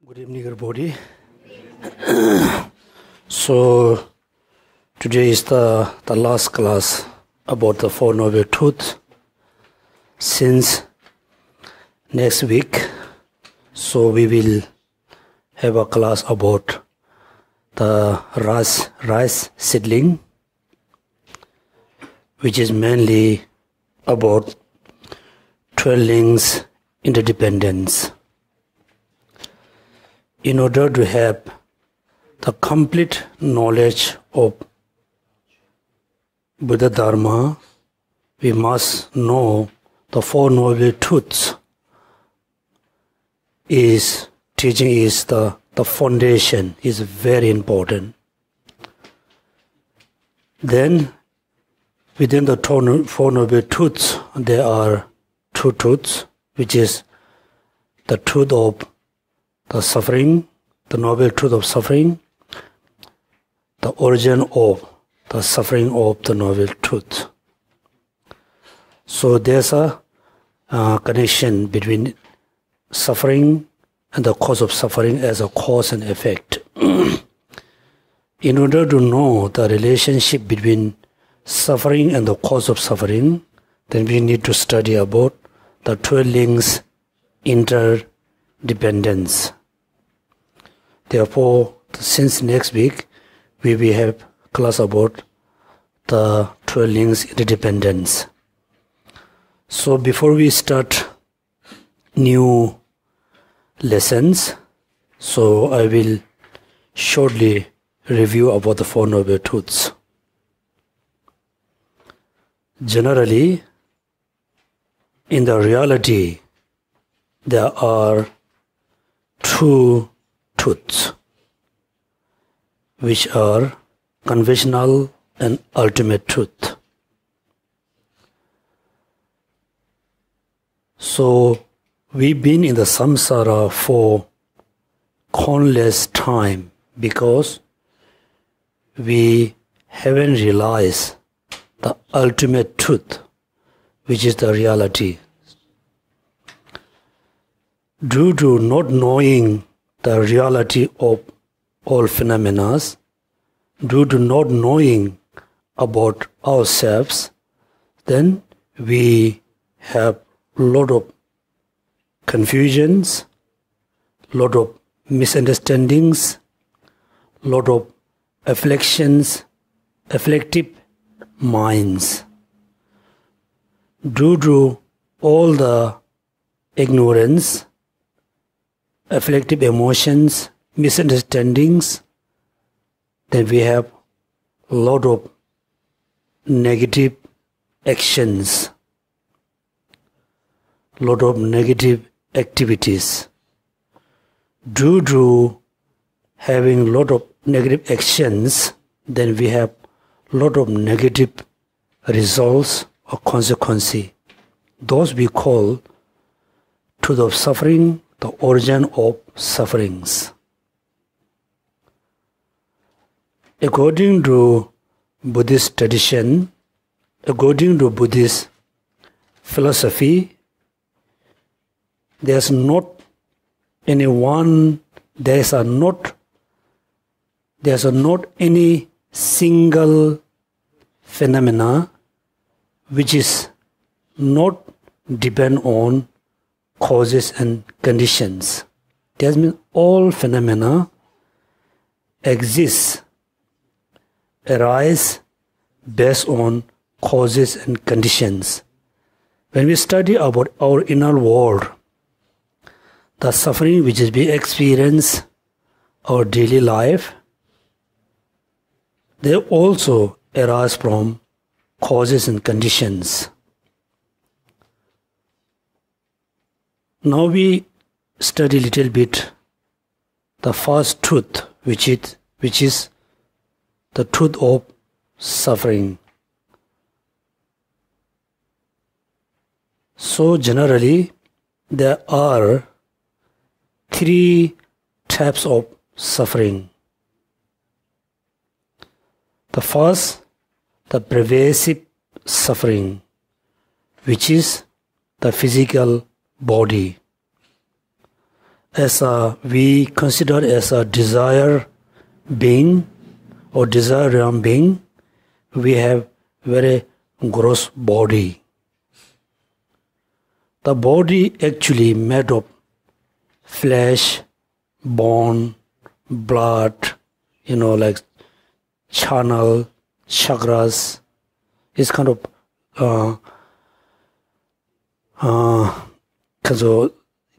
Good evening, everybody. So today is the last class about the Four Noble Truths. Since next week, so we will have a class about the rice seedling, which is mainly about 12 links interdependence. In order to have the complete knowledge of Buddha Dharma, we must know the Four Noble Truths. Teaching is the foundation, is very important. Then within the Four Noble Truths, there are two truths, which is the truth of the suffering, the noble truth of suffering, the origin of the suffering of the noble truth. So there's a connection between suffering and the cause of suffering as a cause and effect. In order to know the relationship between suffering and the cause of suffering, then we need to study about the 12 links interdependence. Therefore, since next week, we will have class about the 12 links interdependence. So before we start new lessons, so I will shortly review about the Four Noble Truths. Generally, in the reality, there are two truths, which are conventional and ultimate truth. So we've been in the samsara for countless time because we haven't realized the ultimate truth, which is the reality. Due to not knowing the reality of all phenomena, due to not knowing about ourselves, then we have a lot of confusions, lot of misunderstandings, lot of afflictive minds. Due to all the ignorance, afflictive emotions, misunderstandings, then we have a lot of negative actions, lot of negative activities. Due to having a lot of negative actions, then we have a lot of negative results or consequences. Those we call truth of suffering, the origin of sufferings. According to Buddhist tradition, according to Buddhist philosophy, there's not any single phenomena which is not depend on causes and conditions. That means all phenomena arise based on causes and conditions. When we study about our inner world, the suffering which is being experienced our daily life, they also arise from causes and conditions. Now we study a little bit the first truth, which is the truth of suffering. So generally, there are three types of suffering. The first, the pervasive suffering, which is the physical body. as we consider as a desire being or desire realm being, we have very gross body. The body actually made of flesh, bone, blood, like channel, chakras. It's kind of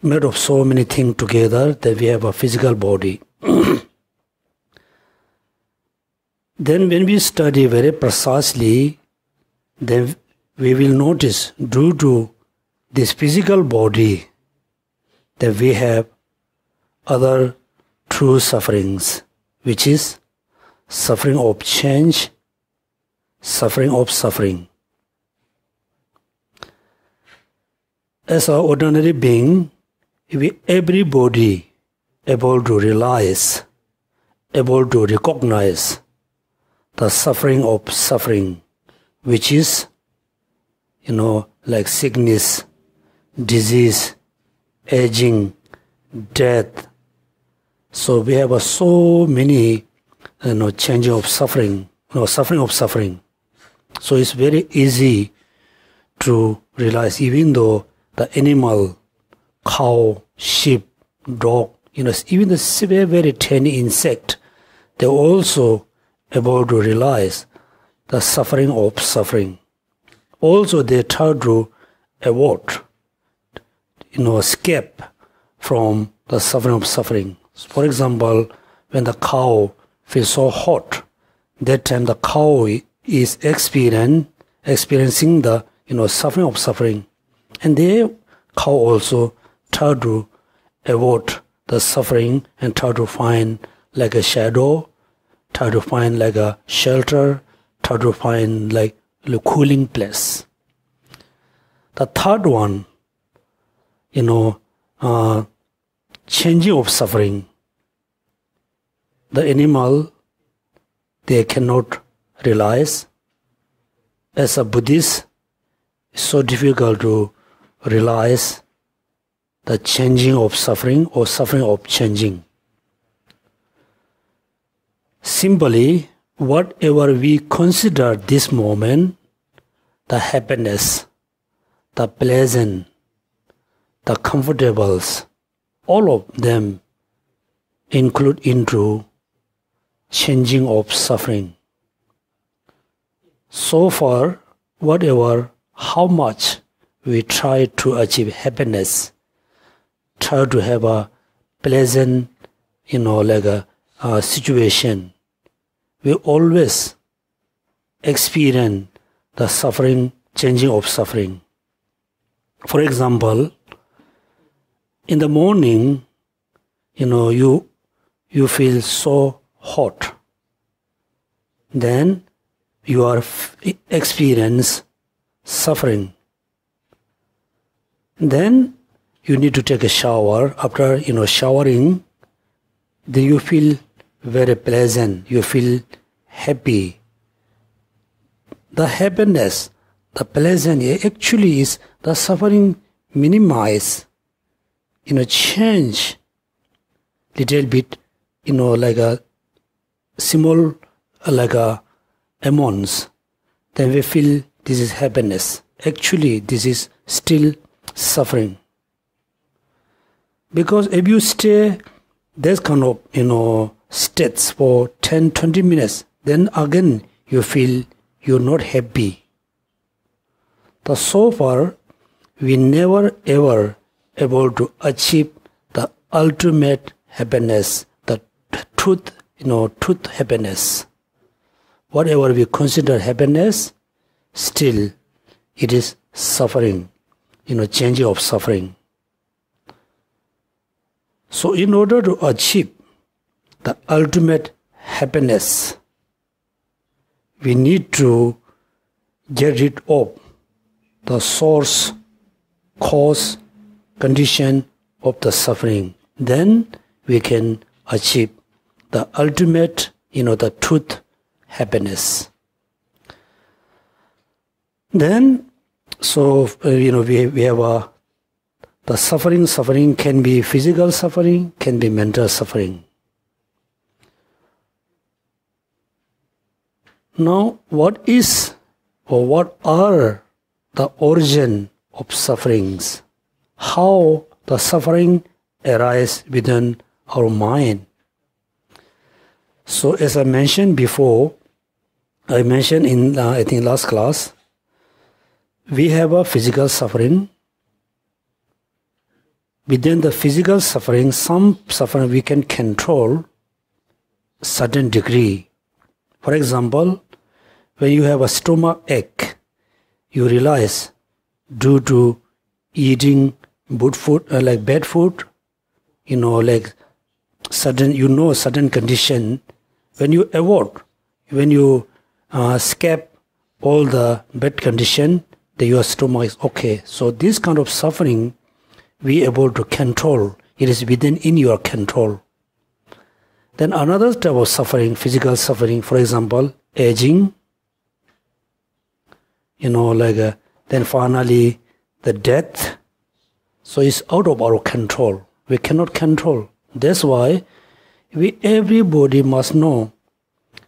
made of so many things together that we have a physical body. Then when we study very precisely, then we will notice due to this physical body that we have other true sufferings, which is suffering of change, suffering of suffering. As an ordinary being, everybody able to realize, able to recognize the suffering of suffering, which is, like sickness, disease, aging, death. So we have so many, changing of suffering, suffering of suffering. So it's very easy to realize, even though the animal, cow, sheep, dog, even the very, very tiny insect, they also able to realize the suffering of suffering. Also, they try to avoid, escape from the suffering of suffering. For example, when the cow feels so hot, that time the cow is experiencing the suffering of suffering, and the cow also try to avoid the suffering and try to find like a shadow, try to find like a shelter, try to find like a cooling place. The third one, changing of suffering. The animal, they cannot realize. As a Buddhist, it's so difficult to realize the changing of suffering or suffering of changing. Simply, whatever we consider this moment, the happiness, the pleasant, the comfortables, all of them include into changing of suffering. So far, how much we try to achieve happiness, try to have a pleasant, situation, we always experience the suffering, changing of suffering. For example, in the morning, you feel so hot. Then you are experience suffering. Then you need to take a shower. After showering, then you feel very pleasant. You feel happy. The happiness, the pleasant actually is the suffering minimize. Change little bit. Like a small, like a amounts. Then we feel this is happiness. Actually, this is still suffering. Because if you stay this kind of, states for 10-20 minutes, then again you feel you're not happy. So far, we never ever able to achieve the ultimate happiness, the truth, truth happiness. Whatever we consider happiness, still it is suffering, changing of suffering. So in order to achieve the ultimate happiness, we need to get rid of the source, cause, condition of the suffering. Then we can achieve the ultimate, the truth happiness. Then, so we have the suffering can be physical suffering, can be mental suffering. Now, what is or what are the origin of sufferings? How the suffering arises within our mind? So, as I mentioned before, I mentioned in I think last class, we have a physical suffering. Within the physical suffering, some suffering we can control certain degree. For example, when you have a stomach ache, you realize due to eating good food, like bad food, like certain condition, when you avoid, when you escape all the bad condition, then your stomach is okay. So this kind of suffering, we able to control. It is in your control. Then another type of suffering, physical suffering, for example, aging, then finally the death. So it's out of our control. We cannot control. That's why everybody must know,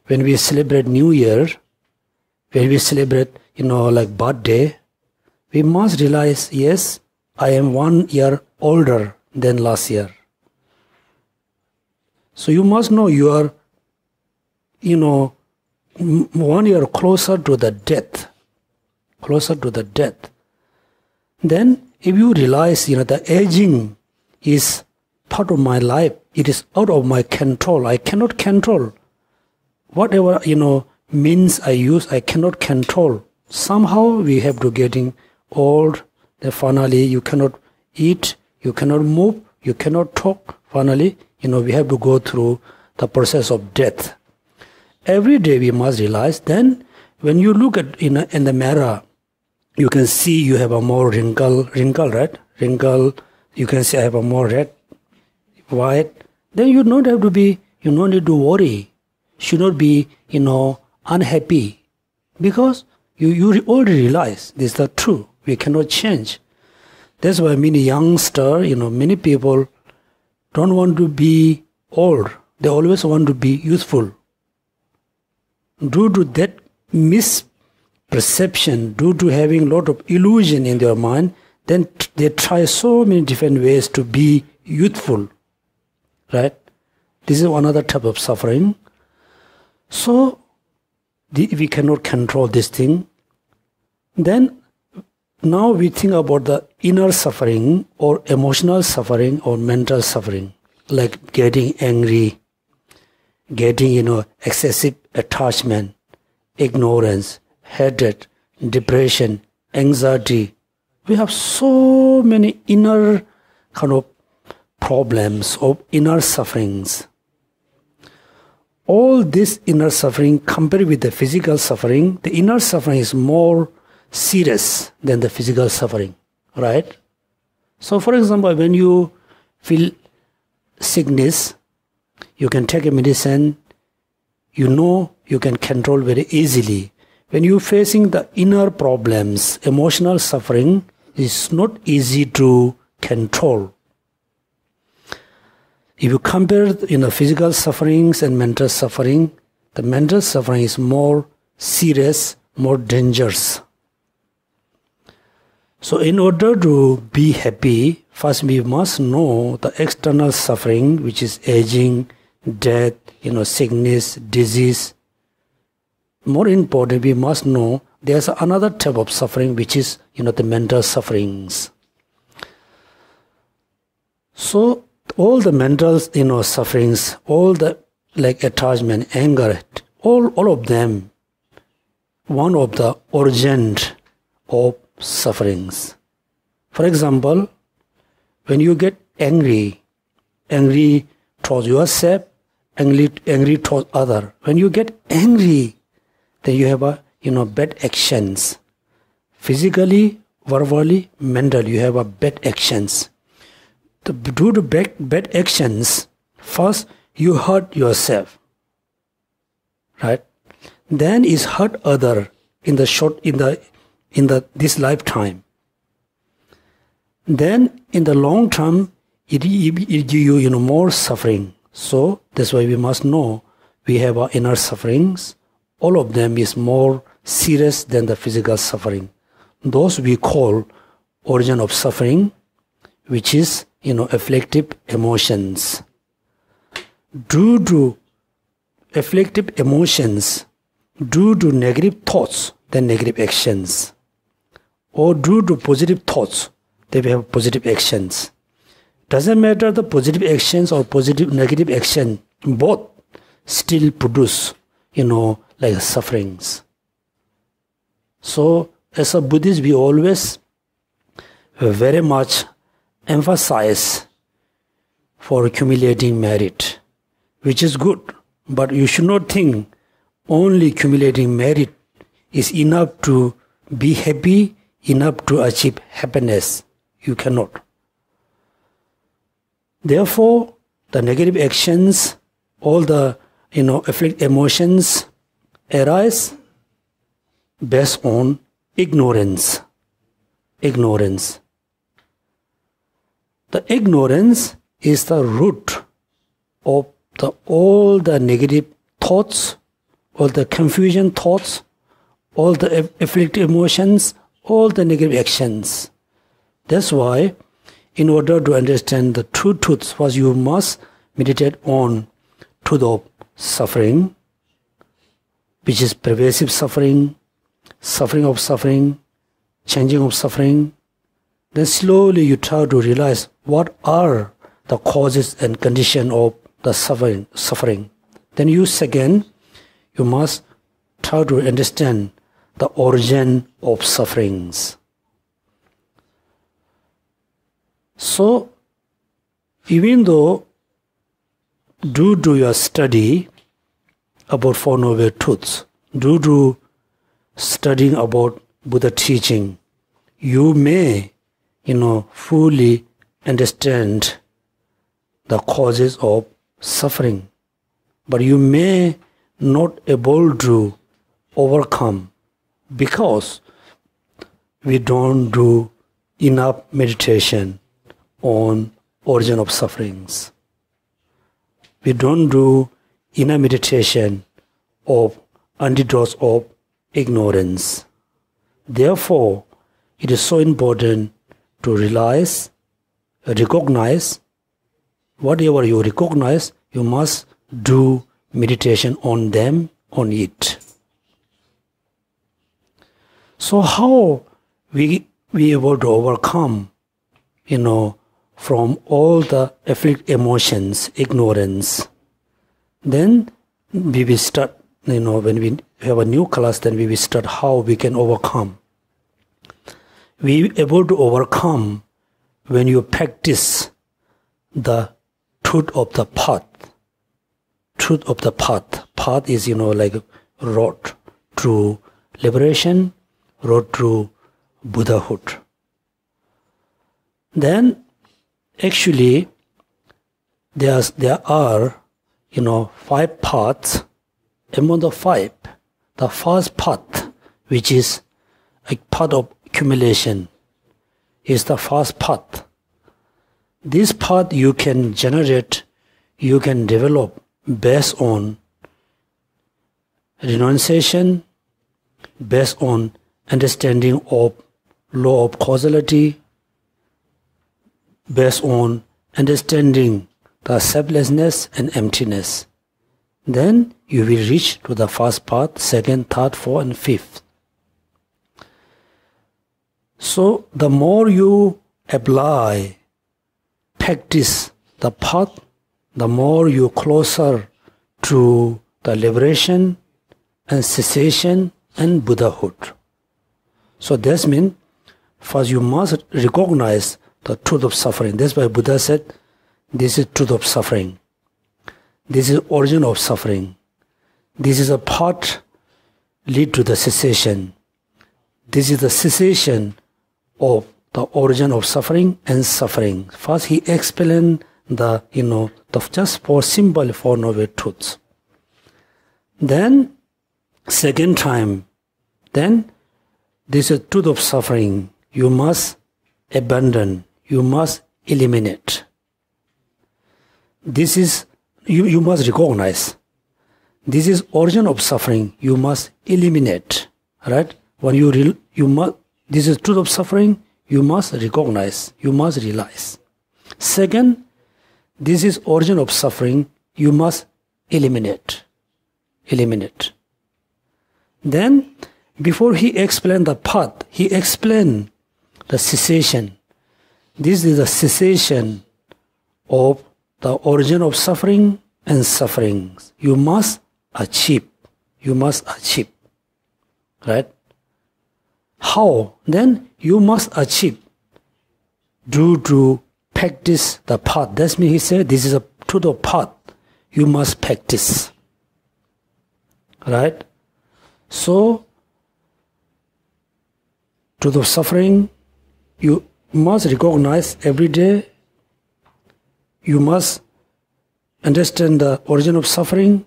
when we celebrate New Year, when we celebrate, like birthday, we must realize, yes, I am 1 year older than last year. So you must know you are, 1 year closer to the death. Then if you realize, the aging is part of my life, it is out of my control. I cannot control. Whatever, means I use, I cannot control. Somehow we have to getting old. Then finally you cannot eat, you cannot move, you cannot talk. Finally, we have to go through the process of death. Every day we must realize. Then when you look at in the mirror, you can see you have a more wrinkle, right? Wrinkle, you can see I have a more red, white. Then you don't have to be, you don't need to worry. Should not be, unhappy. Because you already realize this is the truth. We cannot change. That's why many youngsters, many people don't want to be old. They always want to be youthful. Due to that misperception, due to having a lot of illusion in their mind, then they try so many different ways to be youthful. Right? This is another type of suffering. So, we cannot control this thing. Then, now we think about the inner suffering or emotional suffering or mental suffering, like getting angry, getting, excessive attachment, ignorance, hatred, depression, anxiety. We have so many inner kind of problems of inner sufferings. All this inner suffering compared with the physical suffering, the inner suffering is more serious than the physical suffering, right? So for example, when you feel sickness, you can take a medicine, you can control very easily. When you're facing the inner problems, emotional suffering is not easy to control. If you compare, physical sufferings and mental suffering, the mental suffering is more serious, more dangerous. So in order to be happy, first we must know the external suffering, which is aging, death, sickness, disease. More important, we must know there's another type of suffering, which is, the mental sufferings. So all the mental, sufferings, all the attachment, anger, all of them, one of the origin of sufferings. For example, when you get angry towards yourself, angry towards other. When you get angry, then you have bad actions. Physically, verbally, mentally, you have bad actions. Due to bad actions, first you hurt yourself, right? Then is hurt other in this lifetime. then in the long term, it give you, more suffering. So that's why we must know we have our inner sufferings. All of them is more serious than the physical suffering. Those we call origin of suffering, which is, afflictive emotions. Due to afflictive emotions, due to negative thoughts, then negative actions. Or due to positive thoughts, they will have positive actions. Doesn't matter the positive actions or negative action, both still produce, like sufferings. So as a Buddhist, we always very much emphasize for accumulating merit, which is good. But you should not think only accumulating merit is enough to be happy, enough to achieve happiness. You cannot. Therefore, the negative actions, all the afflictive emotions arise based on ignorance. Ignorance. The ignorance is the root of all the negative thoughts, all the confusion thoughts, all the afflictive emotions, all the negative actions. That's why, in order to understand the true truths, first you must meditate on truth of suffering, which is pervasive suffering, suffering of suffering, changing of suffering. Then slowly you try to realize what are the causes and condition of the suffering. Then you must try to understand the origin of sufferings. So, even though due to your study about Four Noble Truths, due to studying about Buddha teaching, you may, fully understand the causes of suffering, but you may not able to overcome because we don't do enough meditation on origin of sufferings. We don't do enough meditation of antidotes of ignorance. Therefore, it is so important to recognize whatever you recognize, you must do meditation on them, on it. So how we able to overcome, from all the afflictive emotions, ignorance? Then we will start, when we have a new class, then we will start how we can overcome. We able to overcome when you practice the truth of the path. Truth of the path. Path is, like road to liberation, road to Buddhahood. Then, actually, there are, 5 paths. Among the 5, the first path, which is a path of accumulation, is the first path. This path you can generate, you can develop based on renunciation, based on understanding of law of causality, based on understanding the selflessness and emptiness. Then you will reach to the first path, second, third, fourth, and fifth. So the more you apply, practice the path, the more you closer to the liberation and cessation and Buddhahood. So this means first you must recognize the truth of suffering. That's why Buddha said, this is truth of suffering. This is origin of suffering. This is a path lead to the cessation. This is the cessation of the origin of suffering and suffering. First he explained the just for simple Four Noble Truths. Then second time, then this is truth of suffering. You must abandon, you must eliminate. This is, you must recognize. This is origin of suffering, you must eliminate. Right? When you must, this is truth of suffering, you must recognize, you must realize. Second, this is origin of suffering, you must eliminate. Eliminate. Then, before he explained the path, he explained the cessation. This is the cessation of the origin of suffering and sufferings. You must achieve. You must achieve. Right? How? Then you must achieve due to practice the path. That's mean he said this is a truth of path. You must practice. Right? So, truth of suffering, you must recognize every day. You must understand the origin of suffering.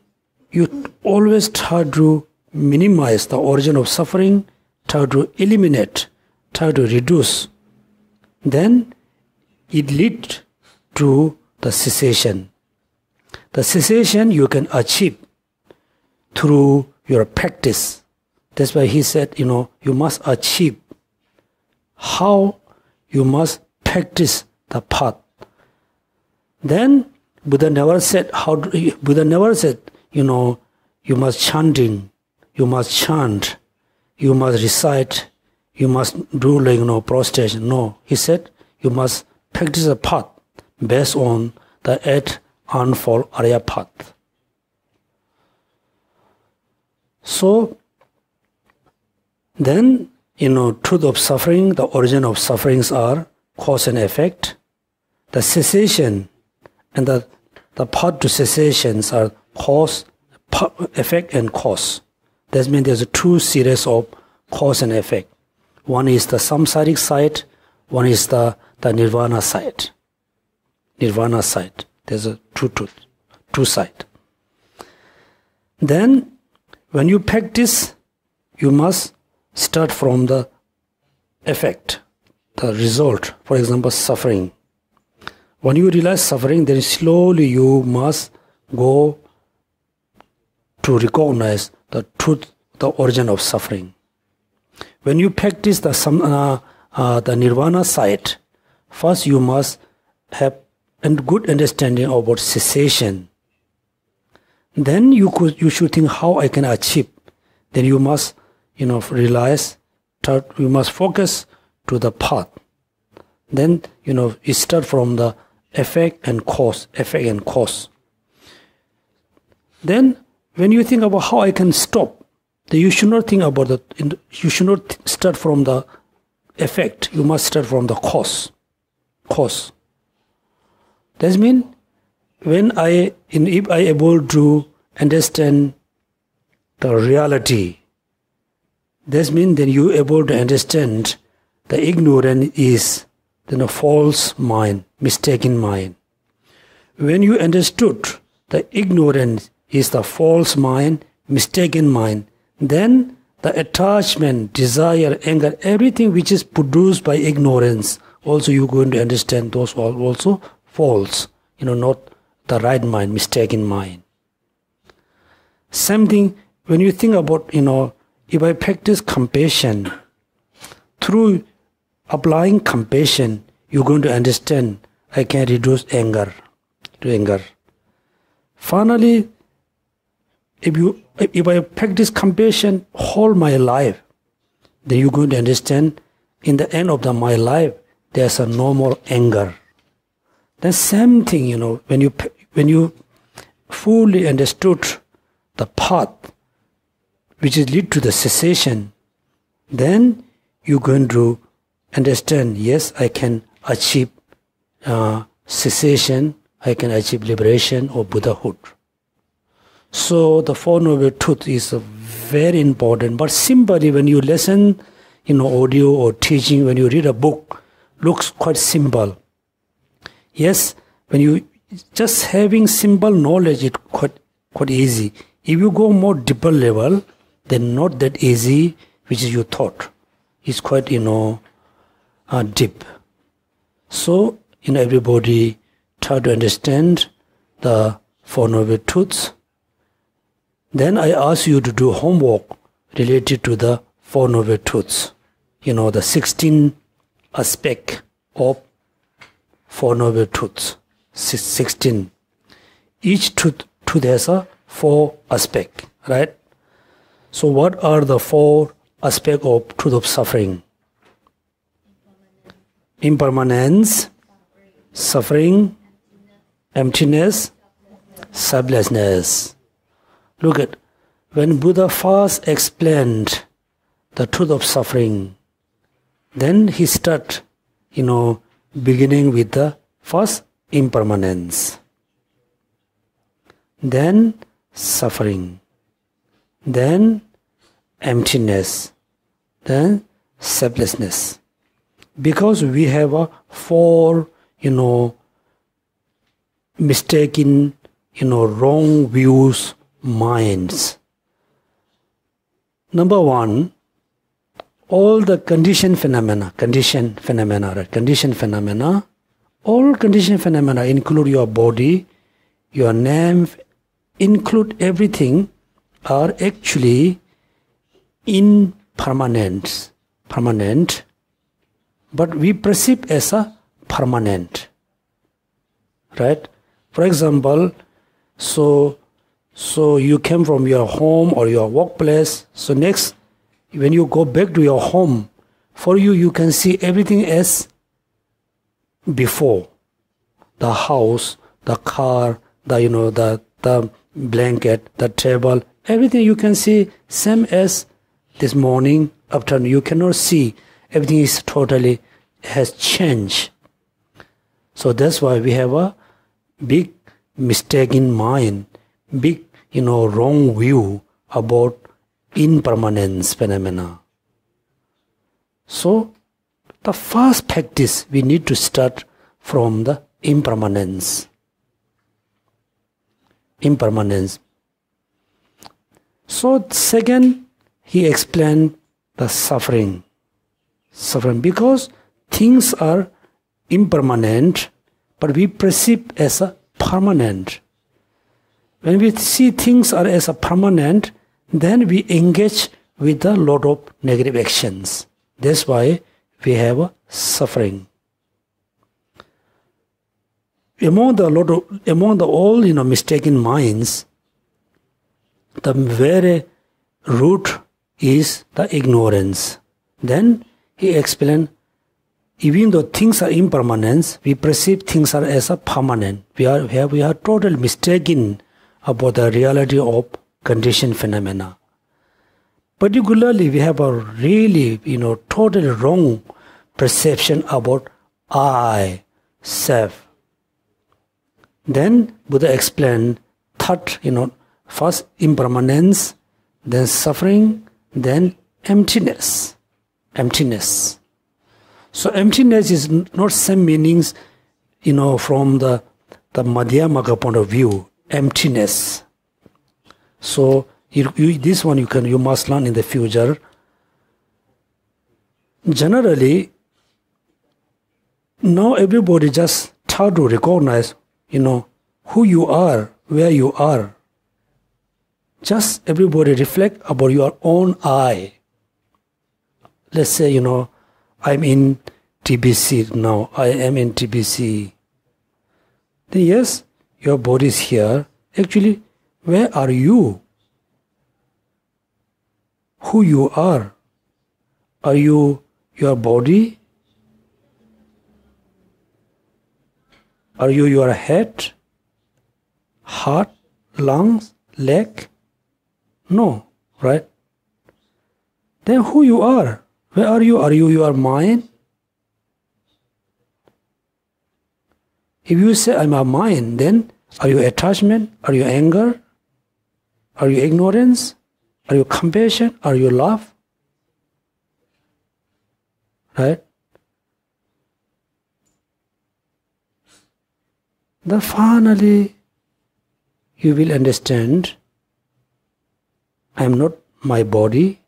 You always try to minimize the origin of suffering, try to eliminate, try to reduce. Then it leads to the cessation. The cessation you can achieve through your practice. That's why he said, you must achieve. How? You must practice the path. Then Buddha never said you must chanting, you must chant, you must recite, you must do prostration. No, he said you must practice the path based on the 8 unfold Arya path. So then, truth of suffering, the origin of sufferings are cause and effect. The cessation and the path to cessations are cause, effect and cause. That means there's a two series of cause and effect. One is the samsaric side, one is the nirvana side. Nirvana side. There's a two side. Then, when you practice, you must start from the effect, the result. For example, suffering. When you realize suffering, then slowly you must go to recognize the truth, the origin of suffering. When you practice the nirvana side, first you must have a good understanding about cessation. Then you should think how I can achieve. Then you must, realize, you must focus to the path. Then, you start from the effect and cause. Then, when you think about how I can stop, then you should not think about you should not start from the effect. You must start from the cause. That means, if I able to understand the reality, that means then you able to understand the ignorance is a false mind, mistaken mind. When you understood the ignorance is the false mind, mistaken mind, then the attachment, desire, anger, everything which is produced by ignorance, also you're going to understand those are also false, not the right mind, mistaken mind. Same thing, when you think about, if I practice compassion, through applying compassion, you're going to understand I can reduce anger to anger. Finally, if I practice compassion whole my life, then you're going to understand in the end of my life, there's no more anger. The same thing, when you fully understood the path which is lead to the cessation, then you're going to understand, yes, I can achieve cessation, I can achieve liberation or Buddhahood. So the Four Noble Truths is very important, but simply when you listen audio or teaching, when you read a book, looks quite simple. Yes, when you just having simple knowledge, it's quite easy. If you go more deeper level, then not that easy, which is your thought. It's quite, deep. So, everybody try to understand the Four Noble Truths. Then I ask you to do homework related to the Four Noble Truths. The 16 aspect of Four Noble Truths. 16. Each truth has a 4 aspect, right? So what are the 4 aspects of truth of suffering? Impermanence, suffering, emptiness, selflessness. Look at, when Buddha first explained the truth of suffering, then he start, beginning with the first impermanence, then suffering, then emptiness, then selflessness. Because we have a 4, mistaken, wrong views, minds. Number 1, all the conditioned phenomena, all conditioned phenomena include your body, your name, include everything, are actually impermanent, but we perceive as a permanent, right? For example, so you came from your home or your workplace, so next, when you go back to your home, for you can see everything as before. The house, the car, the blanket, the table, everything you can see same as this morning, afternoon. You cannot see. Everything is totally has changed. So that's why we have a big mistake in mind, big, wrong view about impermanence phenomena. So the first practice, we need to start from the impermanence. So second, he explained the suffering, because things are impermanent, but we perceive as a permanent. When we see things are as a permanent, then we engage with a lot of negative actions. That's why we have a suffering. Among all mistaken minds, the very root is the ignorance. Then he explained, even though things are impermanent, we perceive things are as a permanent. We are totally mistaken about the reality of conditioned phenomena. Particularly, we have a really, totally wrong perception about I, self. Then Buddha explained third, first impermanence, then suffering, then emptiness. So emptiness is not same meanings, from the Madhyamaka point of view, emptiness. So this one you must learn in the future. Generally, now everybody just try to recognize, who you are, where you are. Just everybody reflect about your own I. Let's say, I'm in TBC now. I am in TBC. Then yes, your body is here. Actually, where are you? Who you are? Are you your body? Are you your head, heart, lungs, leg? No, right? Then who you are? Where are you? Are you your mind? If you say I'm a mind, then are you attachment? Are you anger? Are you ignorance? Are you compassion? Are you love? Right? Then finally, you will understand, I am not my body.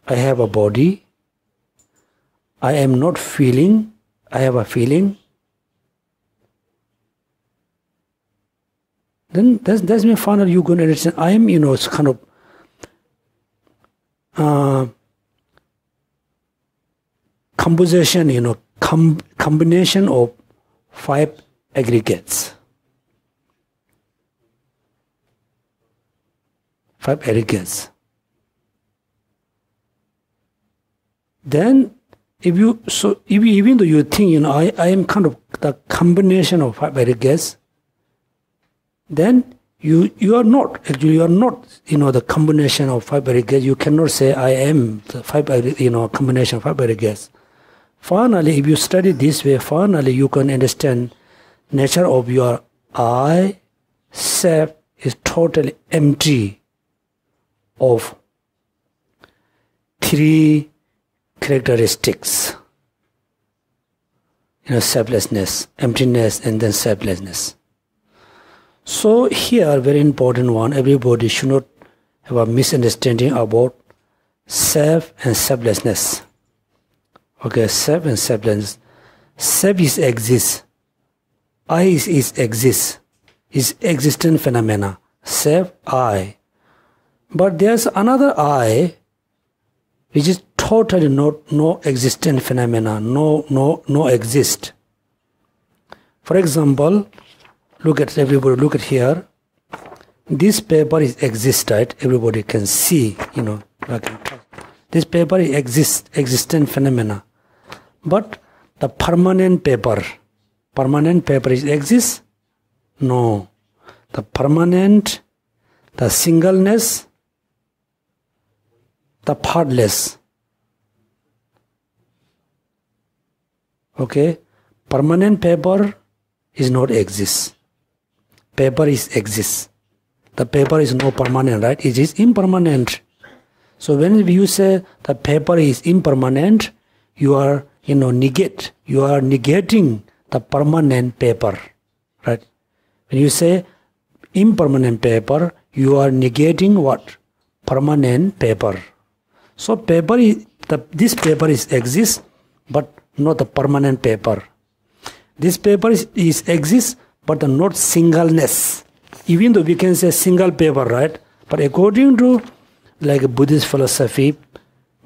I have a body. I am not feeling. I have a feeling, then that's mean finally you're going to understand I am, it's kind of composition, combination of 5 aggregates. 5 aggregates. Then even though you think I am kind of the combination of 5 aggregates, then you are not actually the combination of 5 aggregates. You cannot say I am the 5 combination of 5 aggregates. Finally, if you study this way, finally you can understand nature of your I, self is totally empty of 3 characteristics. Selflessness, emptiness, and then selflessness. So here, very important one, everybody should not have a misunderstanding about self and selflessness. Okay, self and selflessness. Self is exist. I is exist. Is existent phenomena. Self, I. But there's another I, which is totally no existent phenomena, no exist. For example, look at here. This paper is exist, right? Everybody can see, this paper is existent phenomena. But the permanent paper is exist? No. The permanent, the singleness, the partless. Okay, permanent paper is not exist. Paper is exist. The paper is no permanent, right? It is impermanent. So when you say the paper is impermanent, you are negating the permanent paper, right? When you say impermanent paper, you are negating what? Permanent paper. So this paper is exist, but not the permanent paper. This paper is exist, but not singleness. Even though we can say single paper, right? But according to like Buddhist philosophy,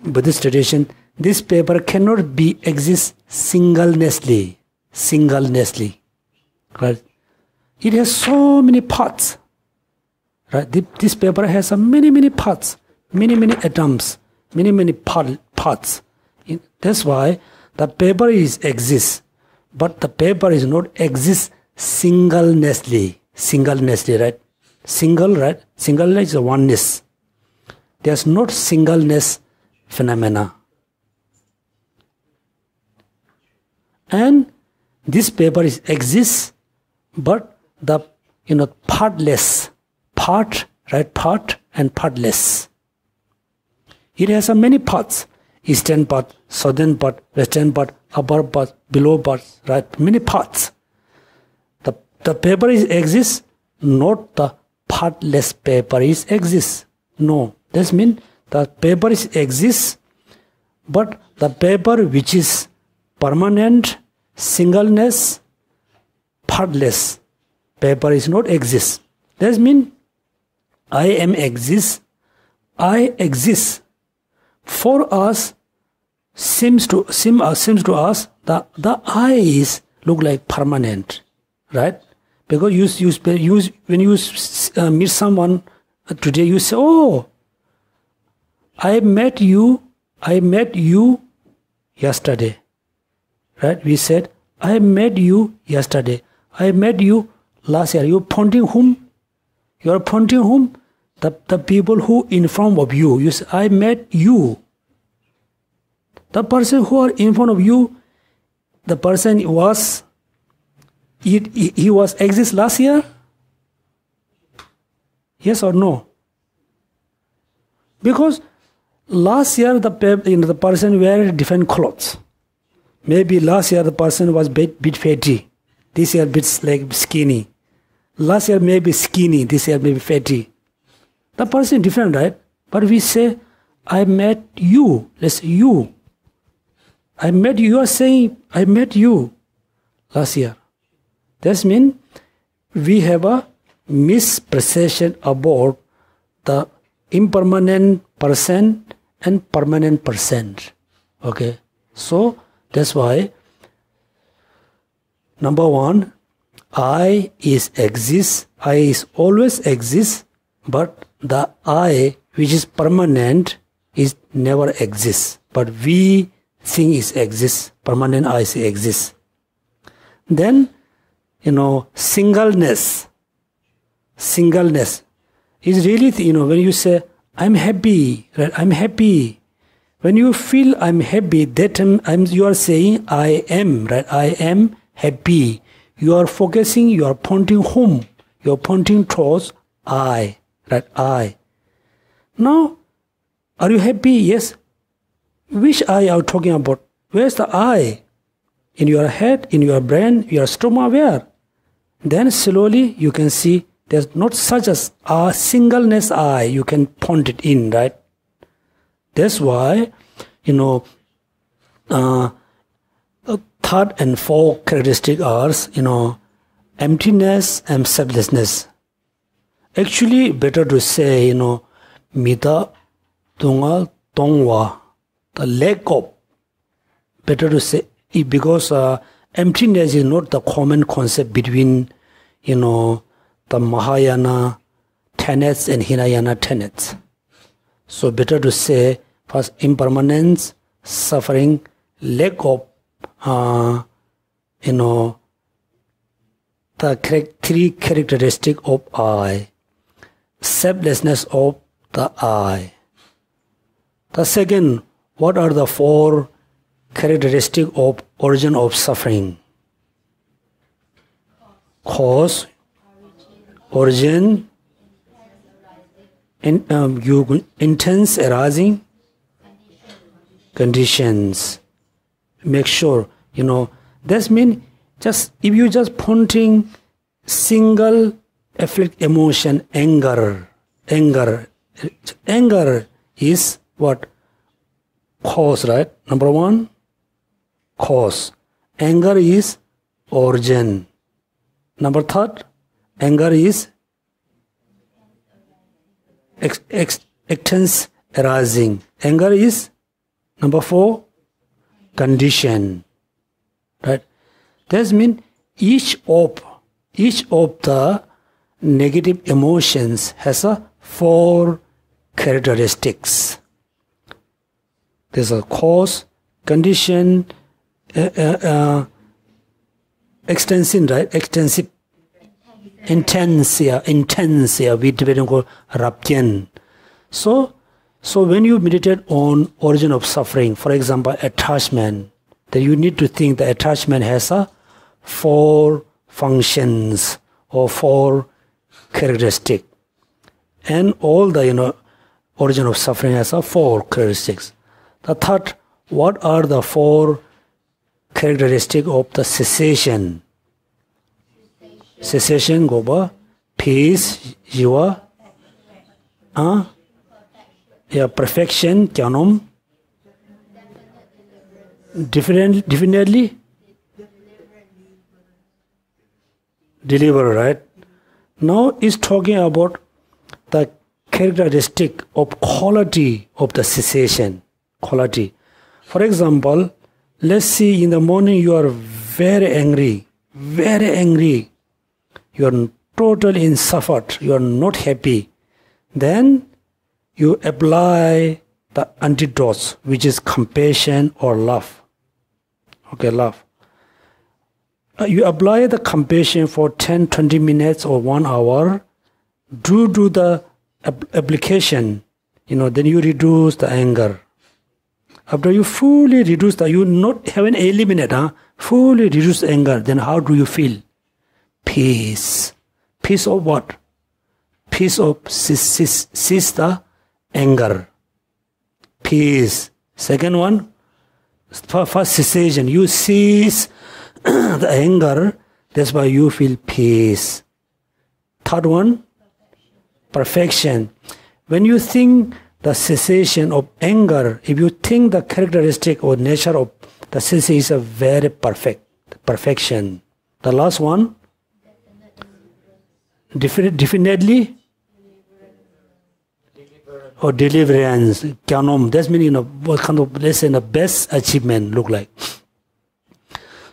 Buddhist tradition, this paper cannot be exist singlenessly, right? It has so many parts, right? This paper has many parts, many atoms, many parts. That's why the paper is exist, but the paper is not exist singlenessly, right? Right? Singleness is a oneness. There's not singleness phenomena. And this paper is exists, but the partless, part and partless. It has many parts: eastern part, southern part, western part, upper part, below parts, right? Many parts. The paper is exists, not the partless paper is exists. No, that means the paper is exists, but the paper which is permanent, singleness, partless paper is not exist. That means I am exist. I exist. For us, seems to us the eyes look like permanent, right? Because when you meet someone today, you say, "Oh, I met you yesterday," right? We said, "I met you yesterday. I met you last year." You're pointing whom? You are pointing whom? The people who in front of you. You say, "I met you." The person who are in front of you, the person was, he was exist last year? Yes or no? Because last year the person wear different clothes. Maybe last year the person was bit fatty. This year bit like skinny. Last year maybe skinny. This year maybe fatty. The person is different, right? But we say, "I met you." Let's say you. I met you. You are saying, I met you last year. That means we have a misperception about the impermanent person and permanent person. Okay. So that's why number one, I is exists. I is always exists, but the I which is permanent is never exists. But we think it exists. Permanent I exists. Then, singleness. Singleness is really, when you say, I'm happy, right? I'm happy. When you feel I'm happy, that time you are saying, I am, right? I am happy. You are focusing, you are pointing home. You are pointing towards I, right? I. Now, are you happy? Yes. Which I are talking about? Where's the I? In your head, in your brain, your stomach, where? Then slowly you can see there's not such as a singleness I. You can point it in, right? That's why, third and fourth characteristic are, emptiness and selflessness. Actually, better to say, mita tunga tongwa, the lack of. Better to say, because emptiness is not the common concept between, the Mahayana tenets and Hinayana tenets. So better to say, first, impermanence, suffering, lack of, the three characteristics of I, selflessness of the I. The second, what are the four characteristics of origin of suffering? Cause, origin, intense arising, conditions. Make sure, that means just if you just pointing single afflict emotion, anger is what? Cause, right? Number one, cause. Anger is origin. Number third, anger is intense arising. Anger is number four, condition. Right? That means each of the negative emotions has a four characteristics. There's a cause, condition, extensive, right? Extensive, intense, we call raptian. So when you meditate on origin of suffering, for example, attachment, then you need to think the attachment has a four functions or four characteristics. And all the, origin of suffering has a four characteristics. The third, what are the four characteristics of the cessation? Cessation, goba, peace, jiva, perfection, kyanum, definitely, deliver, right? Now it's talking about the characteristic of quality of the cessation. Quality. For example, let's see in the morning you are very angry. You are totally insuffered. You are not happy. Then you apply the antidotes, which is compassion or love. Okay, love. You apply the compassion for 10, 20 minutes or 1 hour. Do the application, then you reduce the anger. After you fully reduce you not haven't eliminate, fully reduce anger, then how do you feel? Peace. Peace of what? Peace of cease the anger. Peace. Second one, first cessation. You cease the anger, that's why you feel peace. Third one, perfection. When you think the cessation of anger, if you think the characteristic or nature of The cessation is a very perfection. The last one, definitely, or deliverance, kyanom. That's meaning, what kind of, let's say, the best achievement look like.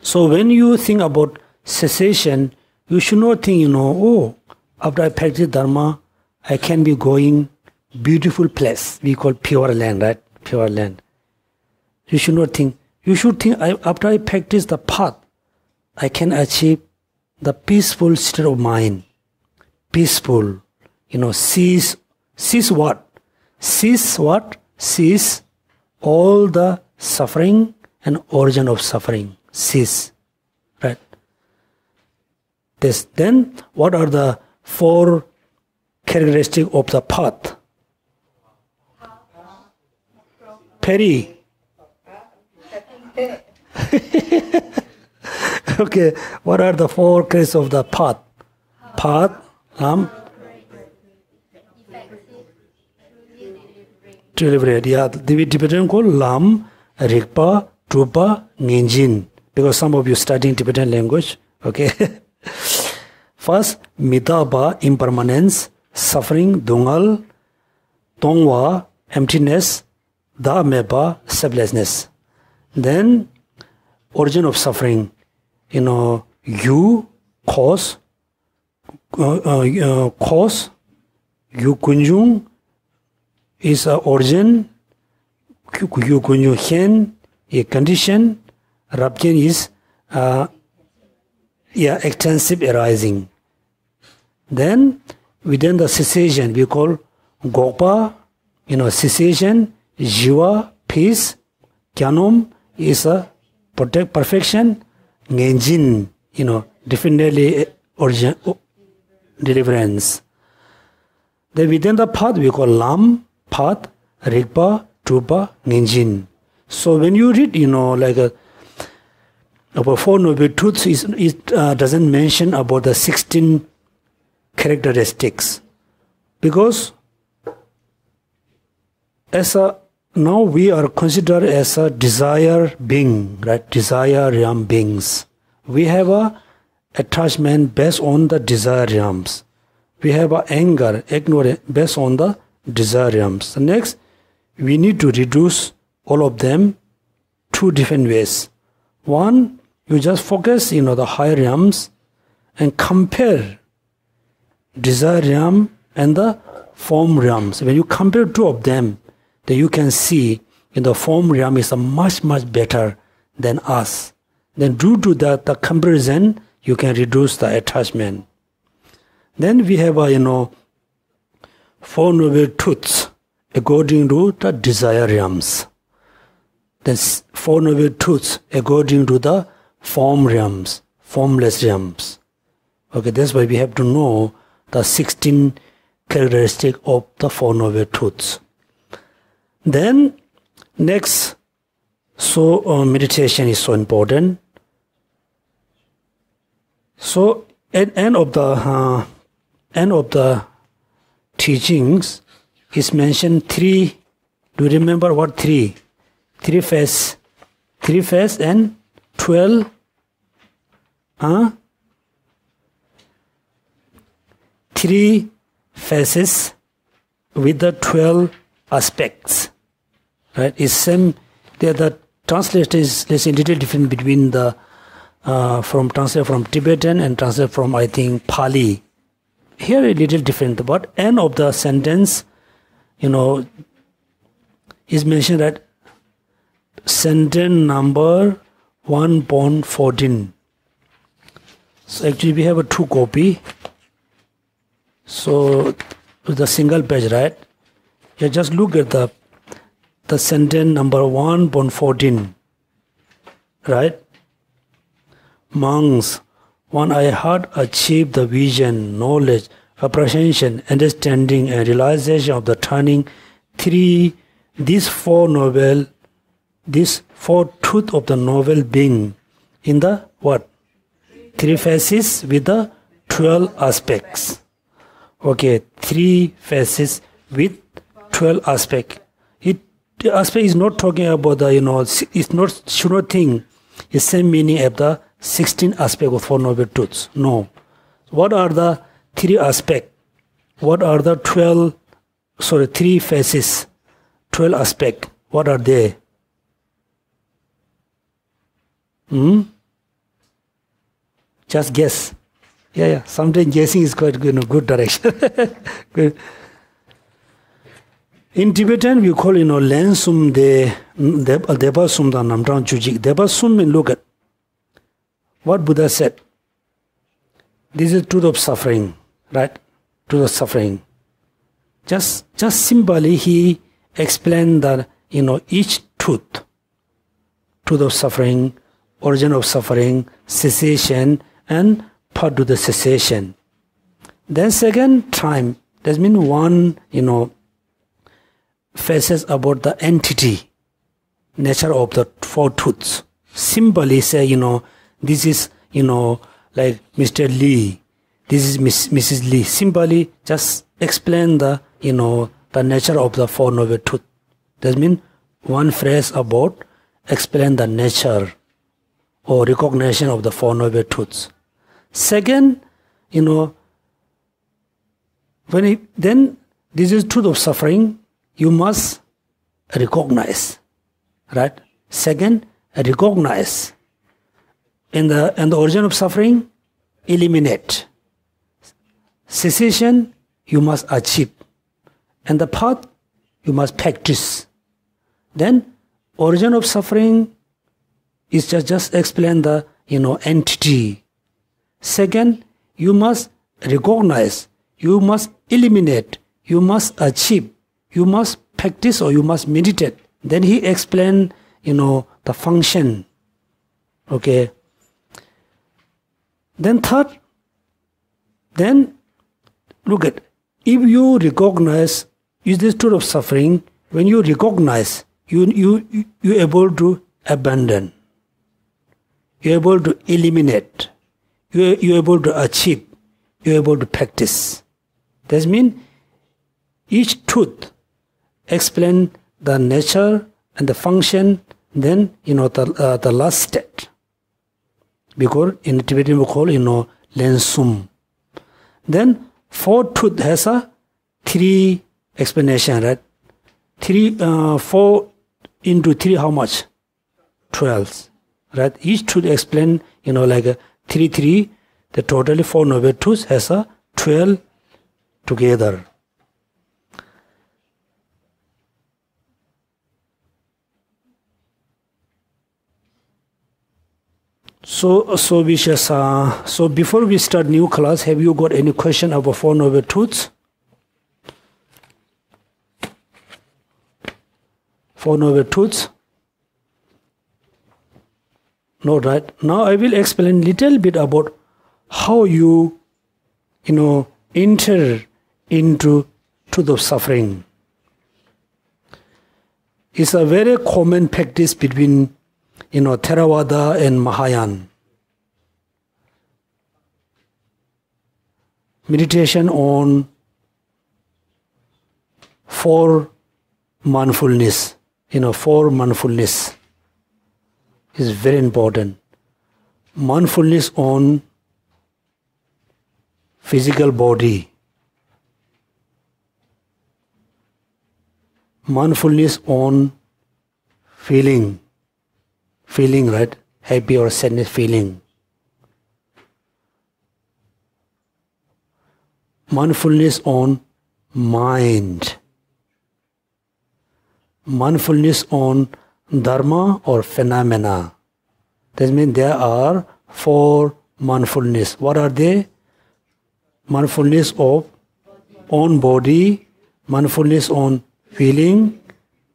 So when you think about cessation, you should not think, oh, after I practice Dharma, I can be going beautiful place. We call pure land, right? Pure land. You should not think. You should think, after I practice the path, I can achieve the peaceful state of mind. Peaceful. Cease what? Cease what? Cease all the suffering and origin of suffering. Cease. Right? Then, what are the 4 characteristics of the path? Peri. Okay, what are the 4 characteristics of the path? Path, deliberate. Yeah, the Tibetan call Lam, Rigpa, Trupa, Ngenjin. Because some of you studying Tibetan language. Okay. First, Mitaba, impermanence, suffering, Dungal, Tongwa, emptiness, Dhameba, selflessness. Then, origin of suffering, you, cause, you kunjung is a origin, you kunjung hen, a condition, Rabgen is extensive arising. Then within the cessation we call Gopa, cessation, Jiva, peace, Kyanom is a perfection, Ngenjin, definitely origin, deliverance. Then within the path we call Lam, path, Rigpa, Trupa, Ngenjin. So when you read, about 4 Noble Truths, it doesn't mention about the 16 characteristics. Because now we are considered as a desire being, right? Desire realm beings. We have a attachment based on the desire realms. We have a anger, ignorance based on the desire realms. Next, we need to reduce all of them 2 different ways. One, you just focus, the higher realms and compare desire realm and the form realms. When you compare 2 of them, then you can see the form realm is much better than us. Then due to that, the comparison, you can reduce the attachment. Then we have 4 Noble Truths according to the desire realms. Then 4 Noble Truths according to the form realms, formless realms. Okay, that's why we have to know the 16 characteristics of the 4 Noble Truths. Then next, meditation is so important. So at end of the teachings is mentioned 3. Do you remember what 3? 3 phases and 12. 3 phases with the 12 aspects. Right? It's same. The translation is a little different between the translate from Tibetan and translate from Pali. Here a little different, but end of the sentence, is mentioned that sentence number 1.14. So actually we have a 2 copy. So the single page, right? You just look at the sentence number 1.14, right? Monks, when I had achieved the vision, knowledge, apprehension, understanding, and realization of the turning these four truths of the novel being in the what? 3 phases with the 12 aspects. Okay, 3 phases with 12 aspects. aspect is not talking about the, it's not, should not think it's same meaning as the 16 aspect of Four Noble Truths. No. What are the 3 aspects? What are the 3 faces? 12 aspects. What are they? Just guess. Yeah. Sometimes guessing is quite good, good direction. Good. In Tibetan, we call, Lensum de Debasum da Namdran Chujik. Debasum means look at what Buddha said. This is truth of suffering, right? Truth of suffering. Just simply he explained that, each truth of suffering, origin of suffering, cessation, and path to the cessation. Then second time, that means one, faces about the entity, nature of the 4 truths. Simply say, this is, like Mr. Lee, this is Mrs. Lee. Simply just explain the, the nature of the 4 noble truths. That means one phrase about explain the nature or recognition of the 4 noble truths. Second, then this is truth of suffering, you must recognize, right? Second, recognize. And the origin of suffering, eliminate. Cessation, you must achieve. And the path, you must practice. Then, origin of suffering is just explain the, entity. Second, you must recognize, you must eliminate, you must achieve, you must practice or you must meditate. Then he explained, the function. Okay. Then third, then look at, if you recognize, is this truth of suffering, when you recognize, you're able to abandon, you're able to eliminate, you're able to achieve, you're able to practice. That means each truth explain the nature and the function, then, the last state. Because in Tibetan we call, Lensum. Then 4 truth has a 3 explanation, right? 4 into 3, how much? 12, right? Each truth explain, like a 3, the totally 4 noble truths has a 12 together. So before we start new class, have you got any question about 4 noble truths? 4 noble truths? No, right? Now I will explain little bit about how you, enter into truth of suffering. It's a very common practice between, Theravada and Mahayana. Meditation on 4 mindfulness, 4 mindfulness is very important. Mindfulness on physical body, mindfulness on feeling, right? Happy or sadness feeling. Mindfulness on mind. Mindfulness on dharma or phenomena. That means there are 4 mindfulness. What are they? Mindfulness of own body, mindfulness on feeling,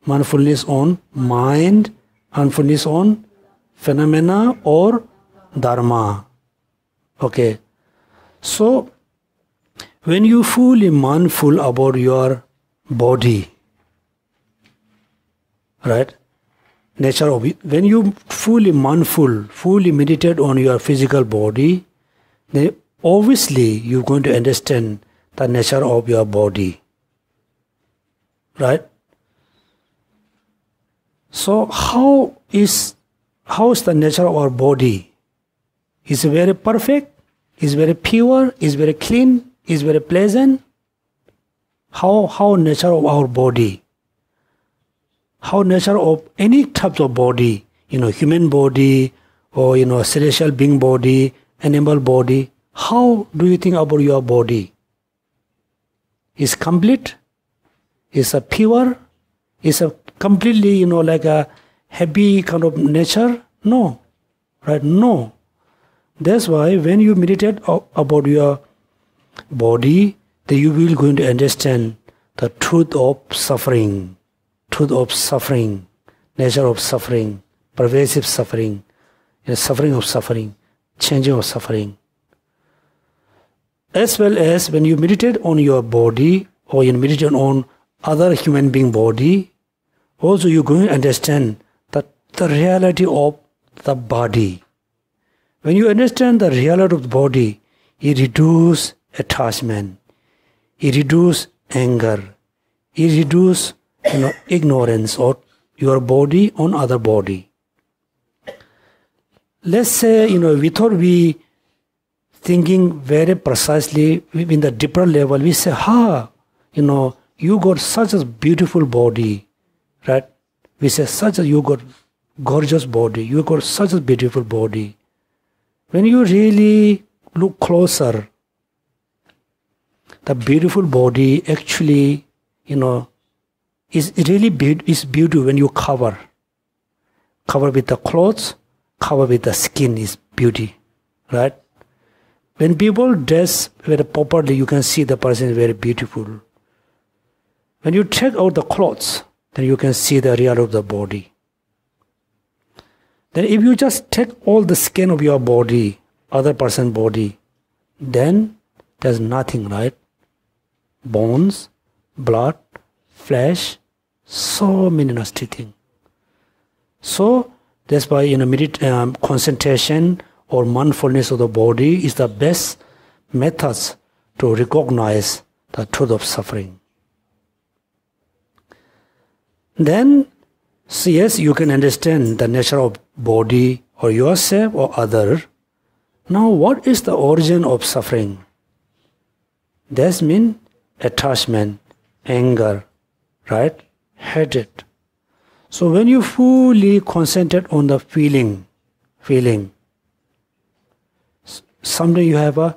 mindfulness on mind, mindfulness on phenomena or dharma. Okay. So, when you fully mindful about your body, right? Nature of it. When you fully mindful, fully meditate on your physical body, then obviously you're going to understand the nature of your body. Right? So how is the nature of our body? Is it very perfect? Is very pure? Is very clean? Is very pleasant? How nature of our body? How nature of any type of body, human body or celestial being body, animal body, how do you think about your body? Is complete? Is a pure? Is a completely like a happy kind of nature? No, right? No. That's why when you meditate about your body, then you will going to understand the truth of suffering, nature of suffering, pervasive suffering, suffering of suffering, changing of suffering. As well as when you meditate on your body or you meditate on other human being body, also you're going to understand that the reality of the body. When you understand the reality of the body, it reduces attachment, it reduces anger, it reduces ignorance of your body on other body. Let's say without we thinking very precisely in the deeper level, we say, you got such a beautiful body, right? We say you got gorgeous body, you got such a beautiful body. When you really look closer, the beautiful body actually, is really beautiful when you cover with the clothes, cover with the skin is beauty, right? When people dress very properly, you can see the person is very beautiful. When you take out the clothes, then you can see the reality of the body. Then if you just take all the skin of your body, other person's body, then there's nothing, right? Bones, blood, flesh, so many nasty things. So that's why concentration or mindfulness of the body is the best methods to recognize the truth of suffering. Then, so yes, you can understand the nature of body or yourself or other. Now, what is the origin of suffering? That means attachment, anger, right? Hatred. So when you fully concentrate on the feeling, someday you have a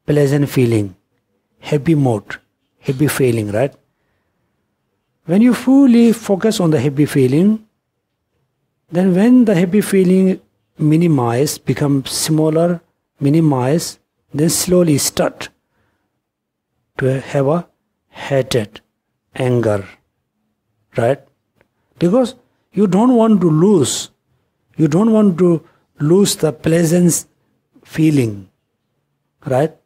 pleasant feeling, happy mood, happy feeling, right? When you fully focus on the happy feeling, then when the happy feeling becomes smaller, minimize, then slowly start to have a hatred, anger, right? Because you don't want to lose the pleasant feeling, right?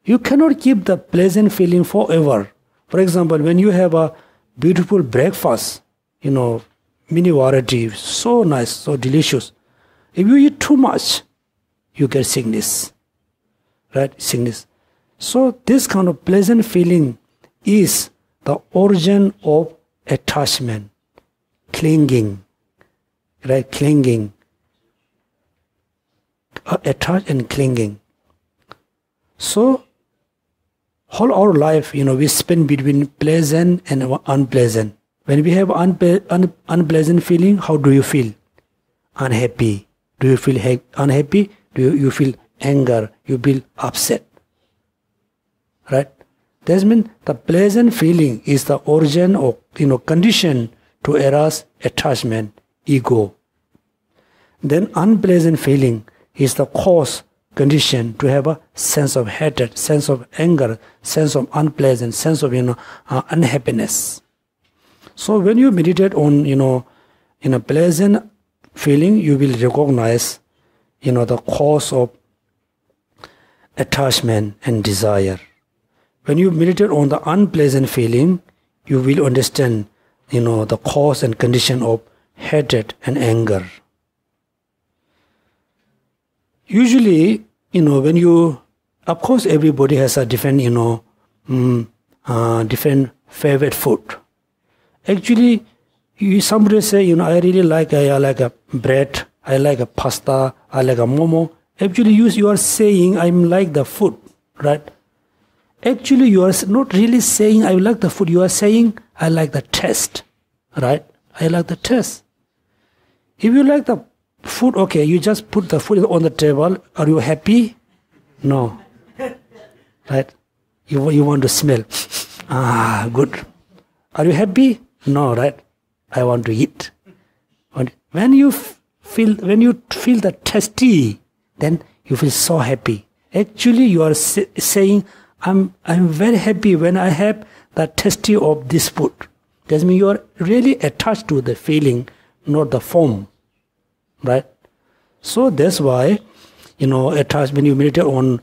You cannot keep the pleasant feeling forever. For example, when you have a beautiful breakfast, many varieties, so nice, so delicious. If you eat too much, you get sickness, right? Sickness. So this kind of pleasant feeling is the origin of attachment, clinging, right? Clinging. Attached and clinging. So whole our life, we spend between pleasant and unpleasant. When we have unpleasant feeling, how do you feel? Unhappy. Do you feel unhappy? Do you feel anger? You feel upset. Right? That means the pleasant feeling is the origin of, condition to arouse attachment, ego. Then unpleasant feeling is the cause, condition to have a sense of hatred, sense of anger, sense of unpleasant, sense of unhappiness. So when you meditate on in a pleasant feeling, you will recognize the cause of attachment and desire. When you meditate on the unpleasant feeling, you will understand the cause and condition of hatred and anger. Usually, when you, of course, everybody has a different, different favorite food. Actually, Somebody say, I really like a bread, I like a pasta, I like a momo. Actually, you are saying, I'm like the food, right? Actually, you are not really saying, I like the food. You are saying, I like the taste, right? I like the taste. If you like the food, okay, you just put the food on the table. Are you happy? No. Right? You want to smell. Ah, good. Are you happy? No, right? I want to eat. When you feel the tasty, then you feel so happy. Actually, you are saying, I'm very happy when I have the tasty of this food. That means you are really attached to the feeling, not the form. Right? So that's why, attached, when you meditate on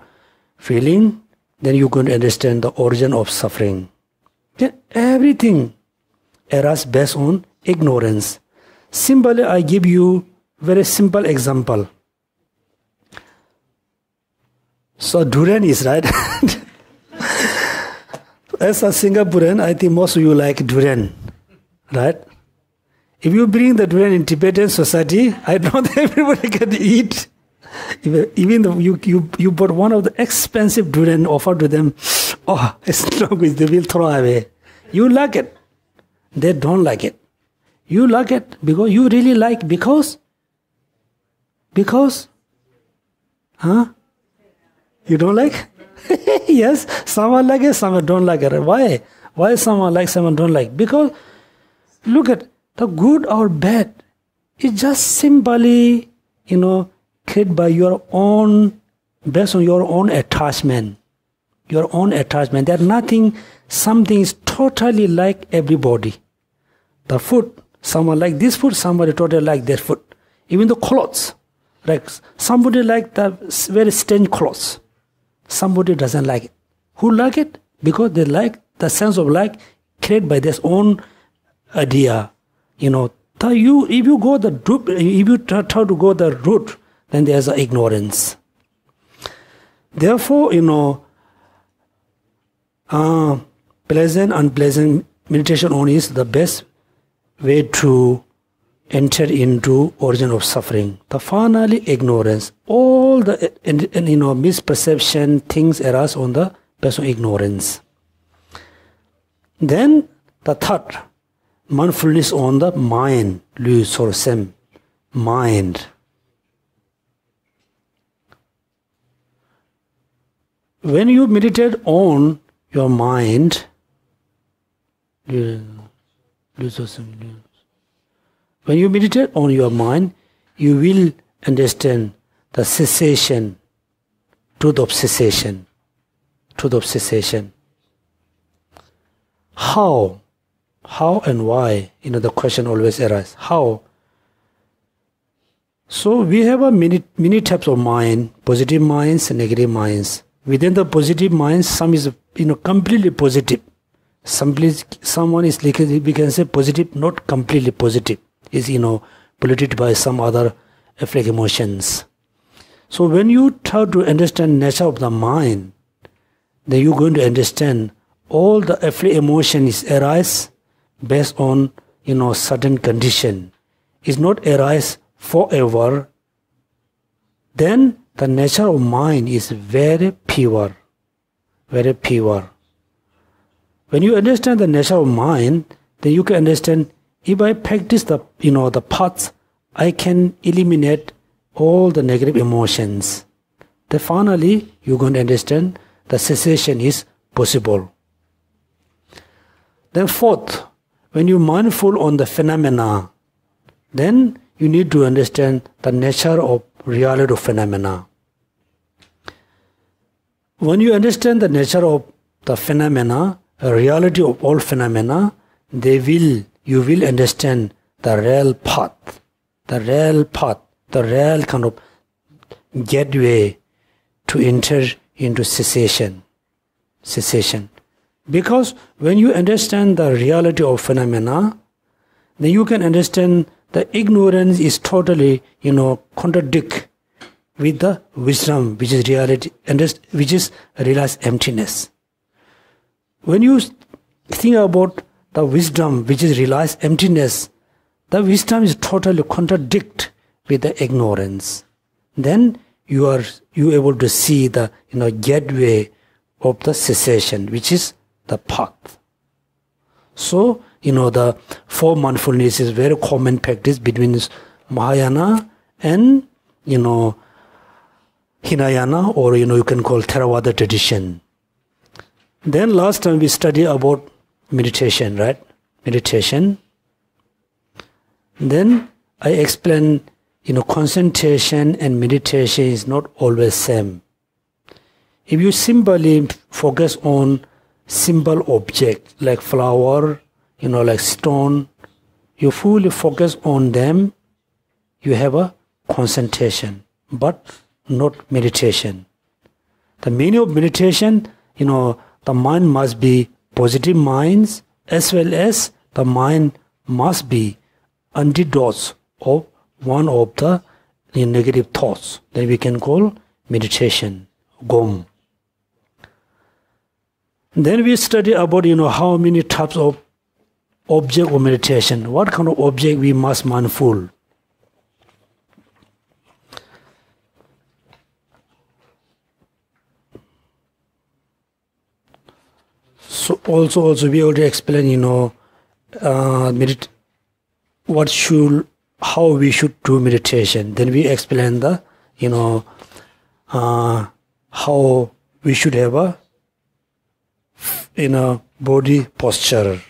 feeling, then you're going to understand the origin of suffering. Then everything arises based on ignorance. Simply, I give you very simple example. So durian is right. As a Singaporean, I think most of you like durian, right? If you bring the durian in Tibetan society, I don't think everybody can eat. Even though you bought one of the expensive durian offered to them, it's not good, they will throw away. You like it. They don't like it. You like it because you really like, because? You don't like? Yes, someone like it, someone don't like it. Why? Why someone like, someone don't like? Because look at the good or bad. It's just simply, created by your own, based on your own attachment. Your own attachment. There's nothing, something is totally like everybody. The food, someone like this food, somebody totally like that food. Even the clothes. Like somebody like the very stained clothes. Somebody doesn't like it. Who like it? Because they like the sense of like created by their own idea. If you go the root, if you try to go the root, then there's an ignorance. Therefore, pleasant, unpleasant meditation on is the best way to enter into origin of suffering. The finally ignorance. All the misperception things arise on the based on ignorance. Then the third, mindfulness on the mind, mind. When you meditate on your mind, when you meditate on your mind, you will understand the cessation, truth of cessation. How and why? The question always arises. How? So we have many types of mind: positive minds and negative minds. Within the positive minds, some is completely positive. Someone is like, we can say positive, not completely positive. Is polluted by some other affect emotions. So when you try to understand nature of the mind, then you're going to understand all the affect emotions arise based on certain condition. It's not arise forever. Then the nature of mind is very pure, very pure. When you understand the nature of mind, then you can understand, if I practice the paths, I can eliminate all the negative emotions. Then finally, you're going to understand the cessation is possible. Then fourth, when you're mindful on the phenomena, then you need to understand the nature of reality of phenomena. When you understand the nature of the phenomena, reality of all phenomena, you will understand the real path, the real kind of gateway to enter into cessation. Because when you understand the reality of phenomena, then you can understand the ignorance is totally, contradict with the wisdom, which is reality, which is realized emptiness. When you think about the wisdom, which is realized emptiness, the wisdom is totally contradict with the ignorance. Then you able to see the gateway of the cessation, which is the path. So the four mindfulness is very common practice between Mahayana and Hinayana, or you can call Theravada tradition. Then last time we studied about meditation, right? Meditation. Then I explained, concentration and meditation is not always same. If you simply focus on simple object like flower, like stone, you fully focus on them, you have a concentration, but not meditation. The meaning of meditation, the mind must be positive minds, as well as the mind must be antidotes of one of the negative thoughts. Then we can call meditation, Gom. Then we study about how many types of object of meditation. What kind of object we must mindful. So also we already explain how we should do meditation. Then we explain the how we should have a body posture,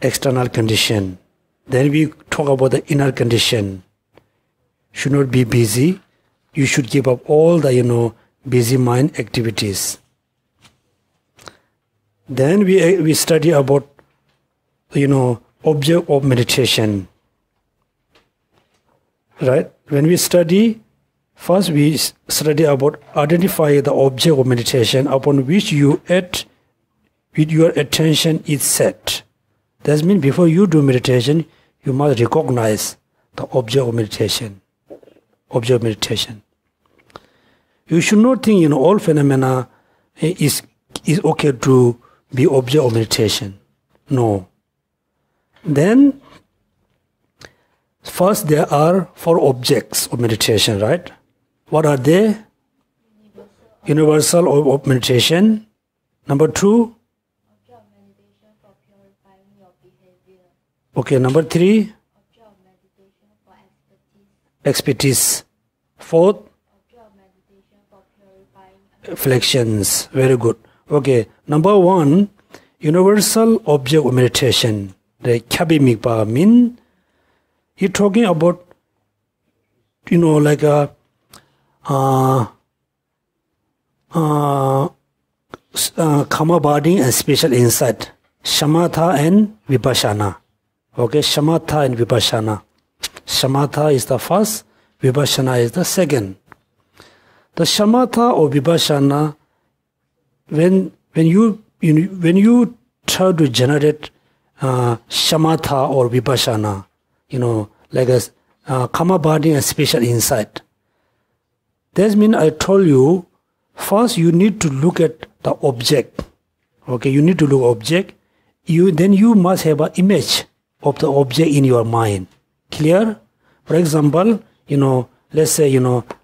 external condition. Then we talk about the inner condition. Should not be busy. You should give up all the busy mind activities. Then we study about object of meditation. Right? When we study, first we study about identify the object of meditation upon which you with your attention is set. That means before you do meditation, you must recognize the object of meditation. Object of meditation. You should not think all phenomena is okay to be object of meditation. No. Then first there are four objects of meditation, right? What are they? Universal of meditation. Number two. Object of meditation for purifying your behavior. Okay, number three. Object of meditation for expertise. Expertise. Fourth. Object of meditation for purifying reflections. Very good. Okay, number one, universal object of meditation. The Kyabi Mikpa mean you're talking about like a karma body and special insight, shamatha and vipassana. Okay, shamatha and vipassana. Shamatha is the first, vipassana is the second. The shamatha or vipassana, when you try to generate shamatha or vipassana, like a karma body and special insight. That means I told you, first you need to look at the object. Okay, you need to look at object. Then you must have an image of the object in your mind. Clear? For example, let's say,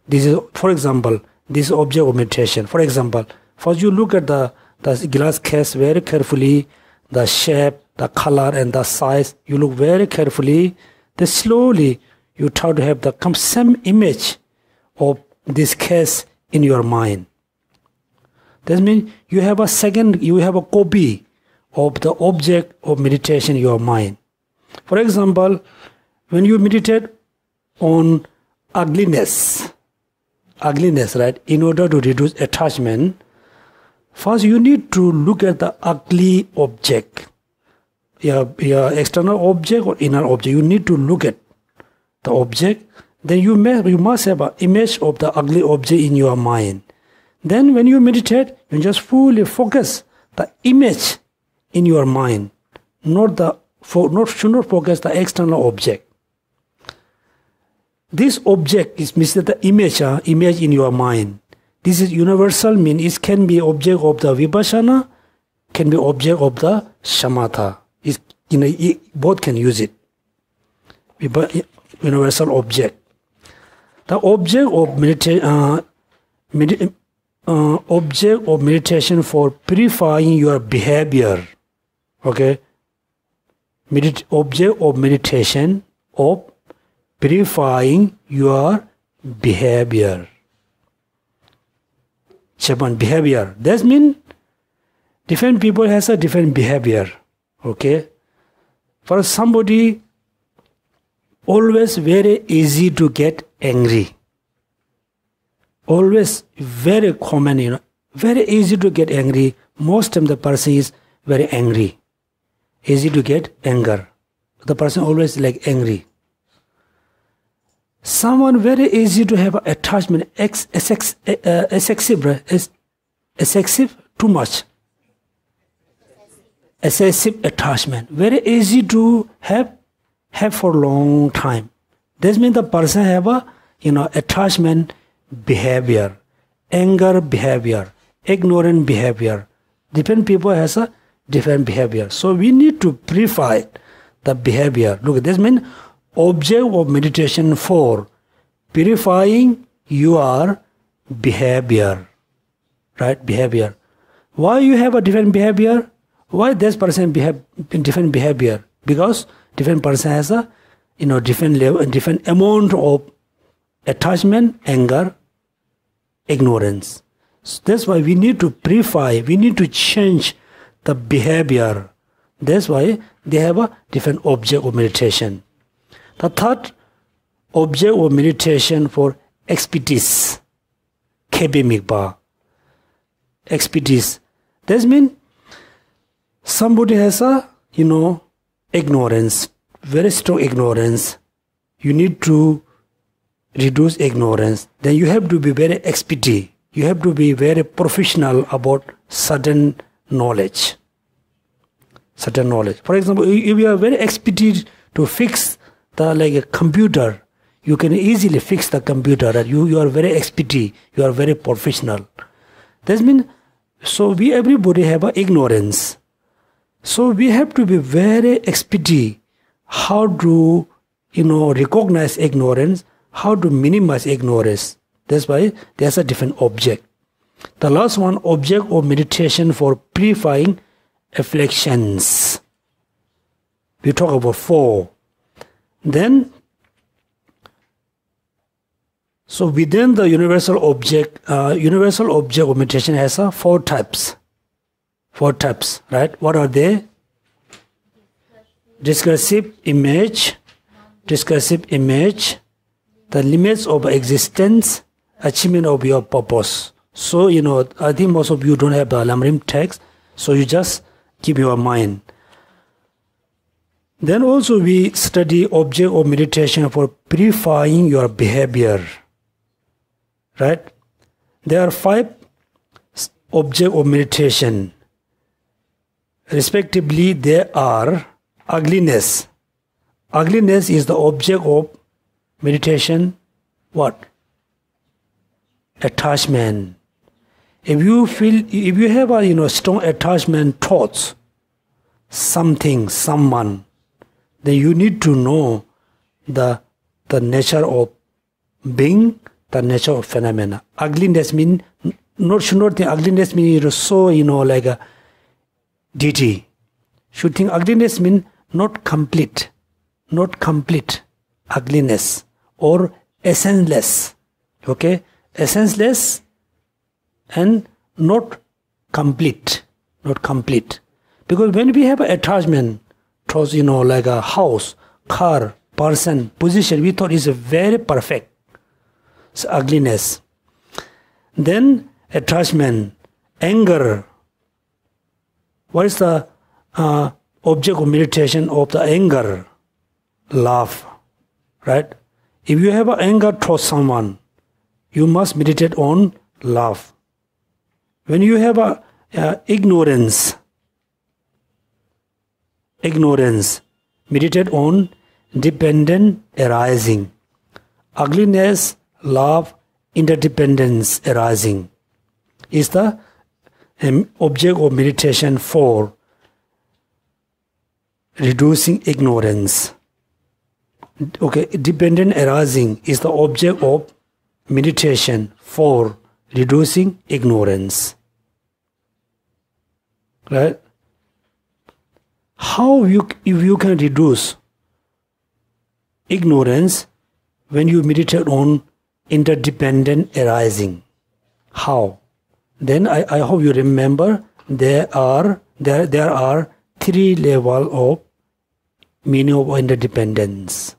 this is, for example, this object of meditation. For example, first you look at the glass case very carefully, the shape, the color and the size. You look very carefully. Then slowly you try to have the same image of this case in your mind. That means you have a copy of the object of meditation in your mind. For example, when you meditate on ugliness, right, in order to reduce attachment, first you need to look at the ugly object. Your external object or inner object, you need to look at the object. Then you must have an image of the ugly object in your mind. Then when you meditate, you just fully focus the image in your mind, should not focus the external object. This object is the image in your mind. This is universal, means it can be object of the vipassana, can be object of the shamatha. It both can use it. Universal object. The object of meditation for purifying your behavior. Okay. Object of meditation of purifying your behavior. Shaban, behavior. That means different people has a different behavior. Okay. For somebody, always very easy to get angry. Always very common, very easy to get angry. Most of the person is very angry. Easy to get anger. The person always like angry. Someone very easy to have attachment, excessive, too much. Excessive attachment. Very easy to have for a long time. This means the person have a attachment behavior, anger behavior, ignorant behavior. Different people has a different behavior. So we need to purify the behavior. Look, this means object of meditation for purifying your behavior. Right? Behavior. Why you have a different behavior? Why this person behave different behavior? Because different person has a different level, different amount of attachment, anger, ignorance. So that's why we need to purify, we need to change the behavior. That's why they have a different object of meditation. The third object of meditation for expertise, Kebe Mikpa. Expertise. That means somebody has a ignorance, very strong ignorance. You need to reduce ignorance. Then you have to be very expert. You have to be very professional about certain knowledge. Certain knowledge. For example, if you are very expert to fix a computer, you can easily fix the computer. You are very expert. You are very professional. That means, so everybody have a ignorance. So we have to be very expert how to recognize ignorance, how to minimize ignorance. That's why there's a different object. The last one, object of meditation for purifying afflictions. We talk about 4. Then, so within the universal object of meditation has 4 types. 4 types, right? What are they? Discursive image, the limits of existence, achievement of your purpose. So, I think most of you don't have the Lamrim text, so you just keep your mind. Then also we study object of meditation for purifying your behavior. Right? There are 5 object of meditation. Respectively, they are ugliness. Ugliness is the object of meditation. What? Attachment. If you have a strong attachment thoughts, something, someone, then you need to know the nature of being, the nature of phenomena. Ugliness means should not think ugliness means so like a deity. Should think ugliness means not complete ugliness or essenceless. Okay, essenceless and not complete. Because when we have attachment towards like a house, car, person, position, we thought is a very perfect. It's ugliness. Then attachment, anger. What is the object of meditation of the anger? Love, right? If you have anger towards someone, you must meditate on love. When you have ignorance, meditate on dependent arising. Ugliness, love, interdependence arising is the object of meditation for reducing ignorance. Okay, dependent arising is the object of meditation for reducing ignorance. Right? If you can reduce ignorance when you meditate on interdependent arising? How? Then I hope you remember there are 3 levels of meaning of interdependence.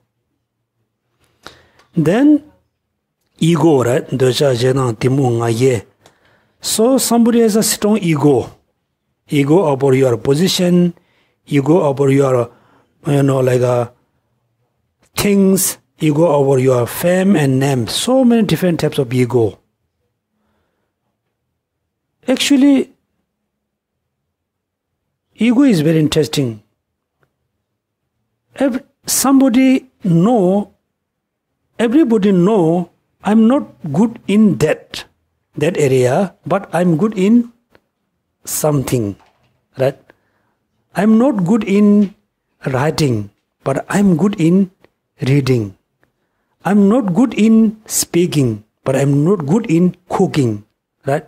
Then ego, right? So somebody has a strong ego about your position, ego about your things, ego over your fame and name. So many different types of ego. Actually, ego is very interesting. Everybody know I'm not good in that area, but I'm good in something, right? I'm not good in writing, but I'm good in reading. I'm not good in speaking, but I'm not good in cooking, right?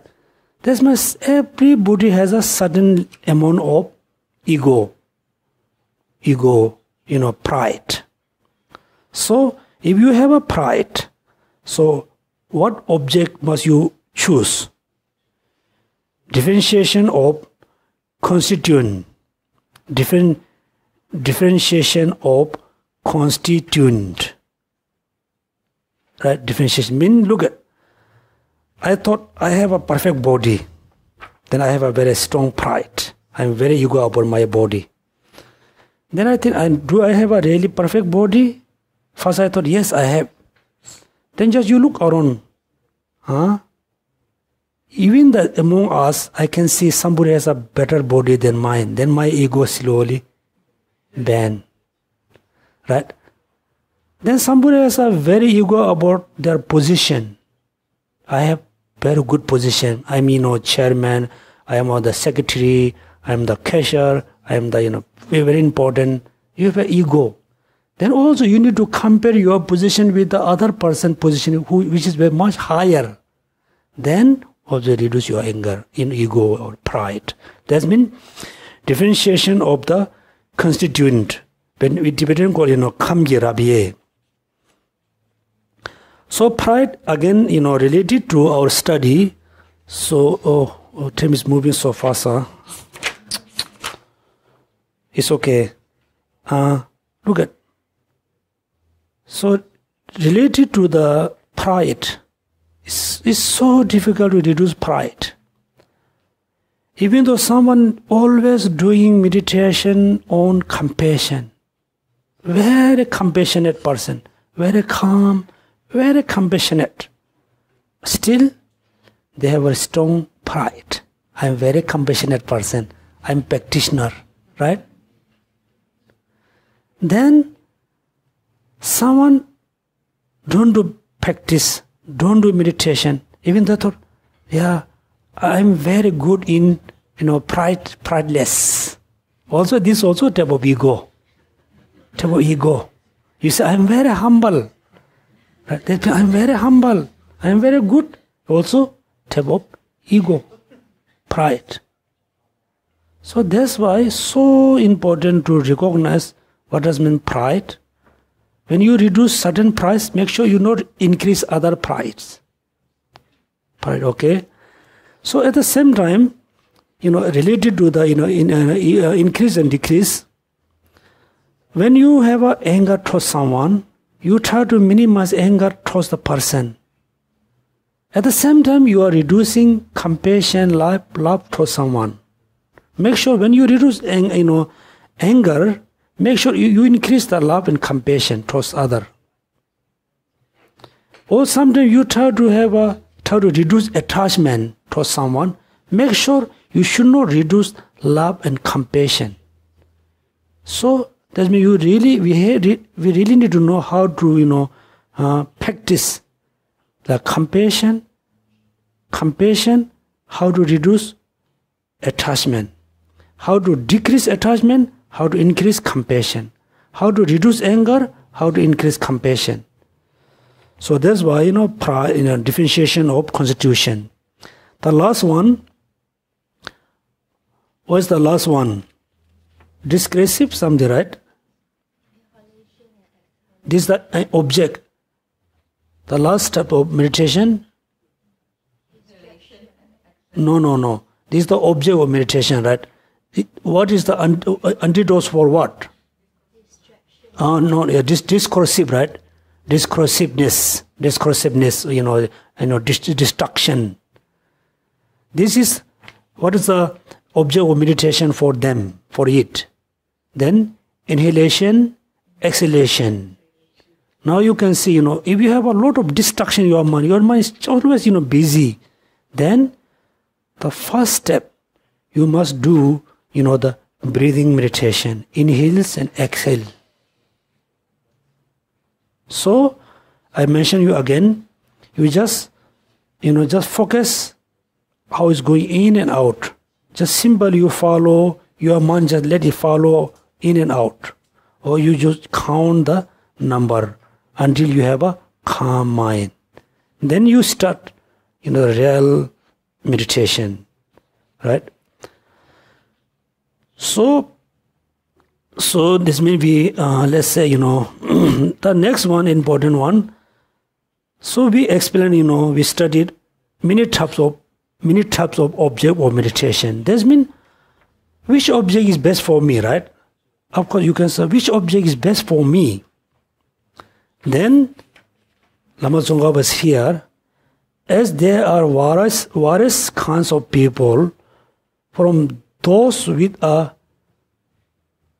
That's why everybody has a certain amount of ego, pride. So if you have a pride, so what object must you choose? Differentiation of constituent. Differentiation of constituent. Right? Differentiation means, look at, I thought I have a perfect body. Then I have a very strong pride. I'm very ego about my body. Then I think, do I have a really perfect body? First I thought, yes, I have. Then just you look around. Even among us, I can see somebody has a better body than mine. Then my ego slowly bend. Right? Then somebody has a very ego about their position. I have very good position. I'm, chairman. I am the secretary. I am the cashier. I am the, very important. You have an ego. Then also you need to compare your position with the other person position which is very much higher. Then also reduce your anger in ego or pride. That means differentiation of the constituent. When we Tibetan call, kamgi rabie. So pride again, related to our study. So, time is moving so fast. It's okay. Look at. So related to the pride, it's so difficult to reduce pride. Even though someone always doing meditation on compassion, very compassionate person, very calm, very compassionate, still they have a strong pride. I'm very compassionate person. I'm practitioner, right? Then someone don't do practice, don't do meditation, even though thought, yeah, I'm very good in, prideless. Also, this also type of ego. Type of ego. You say, I'm very humble. Right? I'm very humble. I'm very good. Also, type of ego, pride. So that's why it's so important to recognize what does mean pride. When you reduce certain price, make sure you not increase other price. Pride, okay? So at the same time, related to the increase and decrease, when you have a anger towards someone, you try to minimize anger towards the person. At the same time, you are reducing compassion, love towards someone. Make sure when you reduce anger, make sure you increase the love and compassion towards other. Or sometimes you try to reduce attachment towards someone. Make sure you should not reduce love and compassion. So that means we really need to know how to practice the compassion, how to reduce attachment, how to decrease attachment, how to increase compassion. How to reduce anger, how to increase compassion. So that's why, differentiation of constitution. The last one, what's the last one? Discursive something, right? This is the object. The last step of meditation. No. This is the object of meditation, right? What is the antidote for what? Discursive, right? Discursiveness, destruction. This is what is the object of meditation for them, for it. Then inhalation, exhalation. Now you can see, if you have a lot of distraction in your mind is always, busy. Then the first step you must do, the breathing meditation, inhales and exhale. So I mention you again, you just focus how it's going in and out. Just simply you follow your mind, just let it follow in and out. Or you just count the number until you have a calm mind. Then you start, real meditation, right? So this may be, let's say, the next one, important one. So we explained, we studied many types of object of meditation. That means which object is best for me, right? Of course, you can say which object is best for me. Then Lama Tsongkhapa was here, as there are various kinds of people, from those with a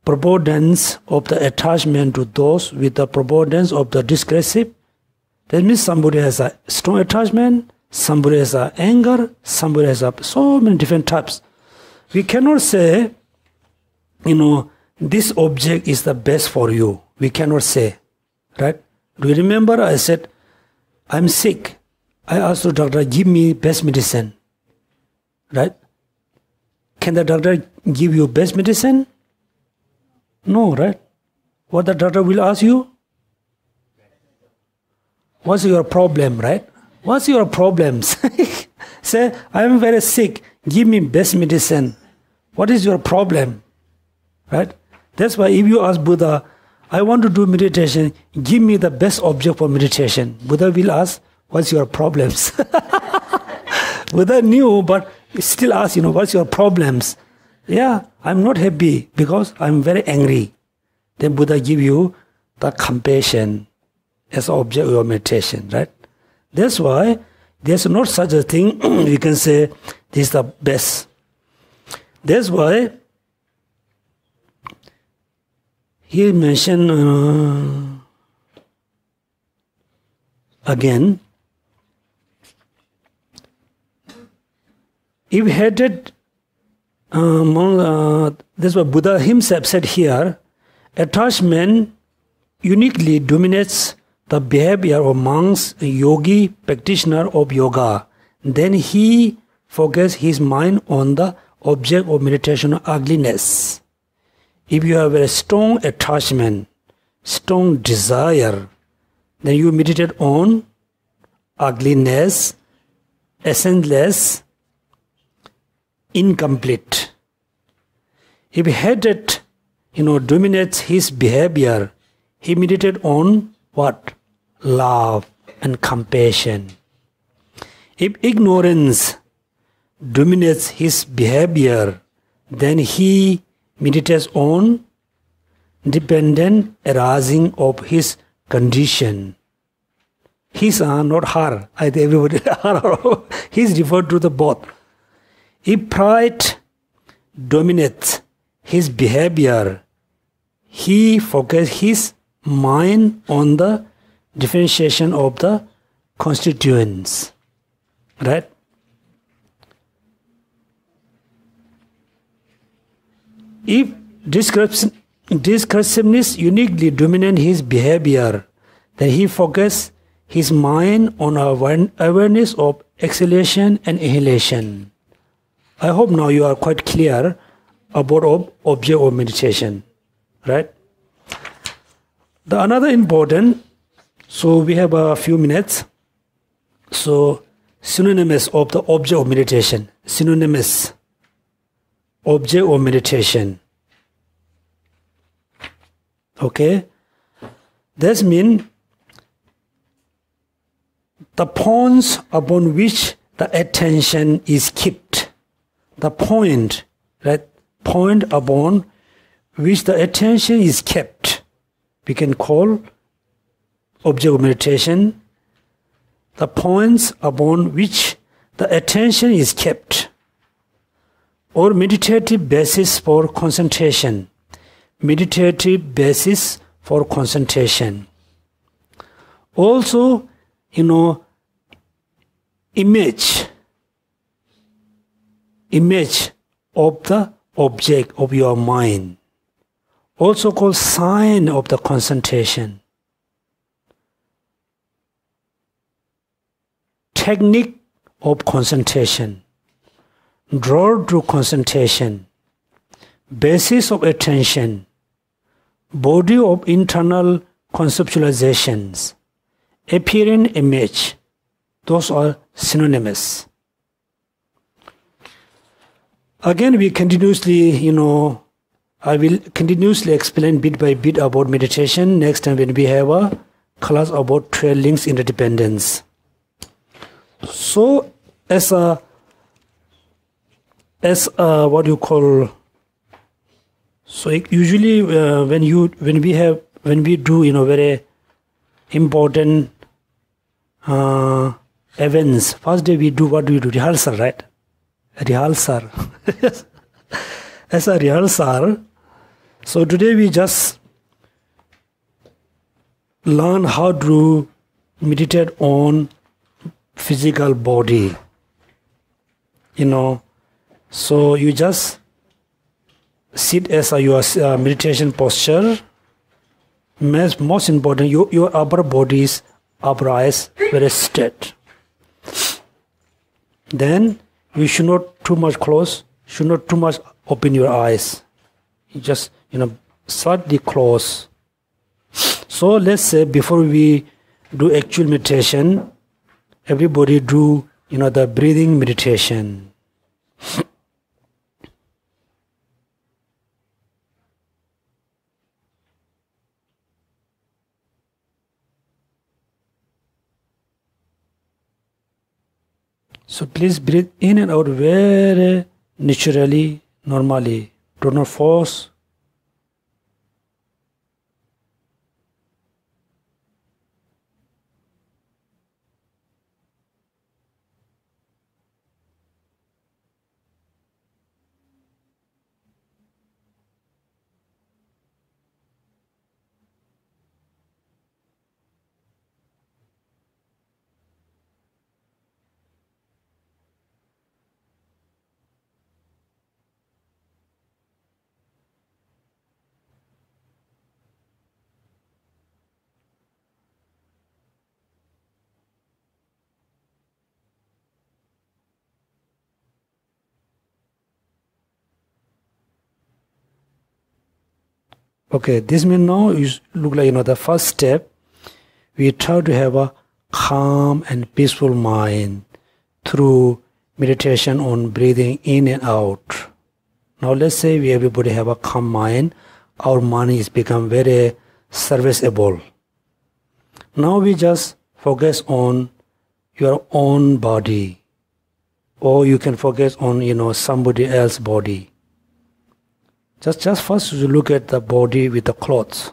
preponderance of the attachment to those with the preponderance of the discursive. That means somebody has a strong attachment, somebody has a anger, somebody has so many different types. We cannot say, this object is the best for you. We cannot say, right? Do you remember I said, I'm sick. I asked the doctor, give me best medicine, right? Can the doctor give you best medicine? No, right? What the doctor will ask you? What's your problem, right? What's your problems? Say, I am very sick. Give me best medicine. What is your problem? Right? That's why if you ask Buddha, I want to do meditation, give me the best object for meditation. Buddha will ask, what's your problems? Buddha knew, but still ask, what's your problems? Yeah, I'm not happy because I'm very angry. Then Buddha give you the compassion as object of your meditation, right? That's why there's not such a thing you can say this is the best. That's why he mentioned again, if hatred that's what Buddha himself said here, attachment uniquely dominates the behavior of monks, yogi, practitioner of yoga. Then he focuses his mind on the object of meditation, ugliness. If you have a strong attachment, strong desire, then you meditate on ugliness, essenceless, incomplete. If hatred, dominates his behavior, he meditates on what? Love and compassion. If ignorance dominates his behavior, then he meditates on dependent arising of his condition. His are not her. I think everybody her. He is referred to the both. If pride dominates his behavior, he focuses his mind on the differentiation of the constituents. Right? If discursiveness uniquely dominate his behavior, then he focuses his mind on awareness of exhalation and inhalation. I hope now you are quite clear about object of meditation, right? The another important, so we have a few minutes. So synonymous of the object of meditation, synonymous object of meditation. Okay, this means the points upon which the attention is kept. The point, right? Point upon which the attention is kept, we can call object of meditation. The points upon which the attention is kept, or meditative basis for concentration. Meditative basis for concentration. Also, image of the object of your mind, also called sign of the concentration. Technique of concentration, draw to concentration, basis of attention, body of internal conceptualizations, appearing image, those are synonymous. Again, we continuously, I will continuously explain bit by bit about meditation next time when we have a class about 12 links interdependence. So, as a what you call, so usually when we do very important events, first day we do, what do we do? Rehearsal, right? Rehearsal. As a rehearsal. So today we just learn how to meditate on physical body. So you just sit as your meditation posture. Most important, your upper body is upright, very straight. Then you should not too much close, should not too much open your eyes. You just slightly close. So let's say before we do actual meditation, everybody do the breathing meditation. So please breathe in and out very naturally, normally. Do not force. Okay, this means now is look like the first step. We try to have a calm and peaceful mind through meditation on breathing in and out. Now let's say everybody have a calm mind. Our mind is become very serviceable. Now we just focus on your own body, or you can focus on somebody else's body. Just first you look at the body with the clothes.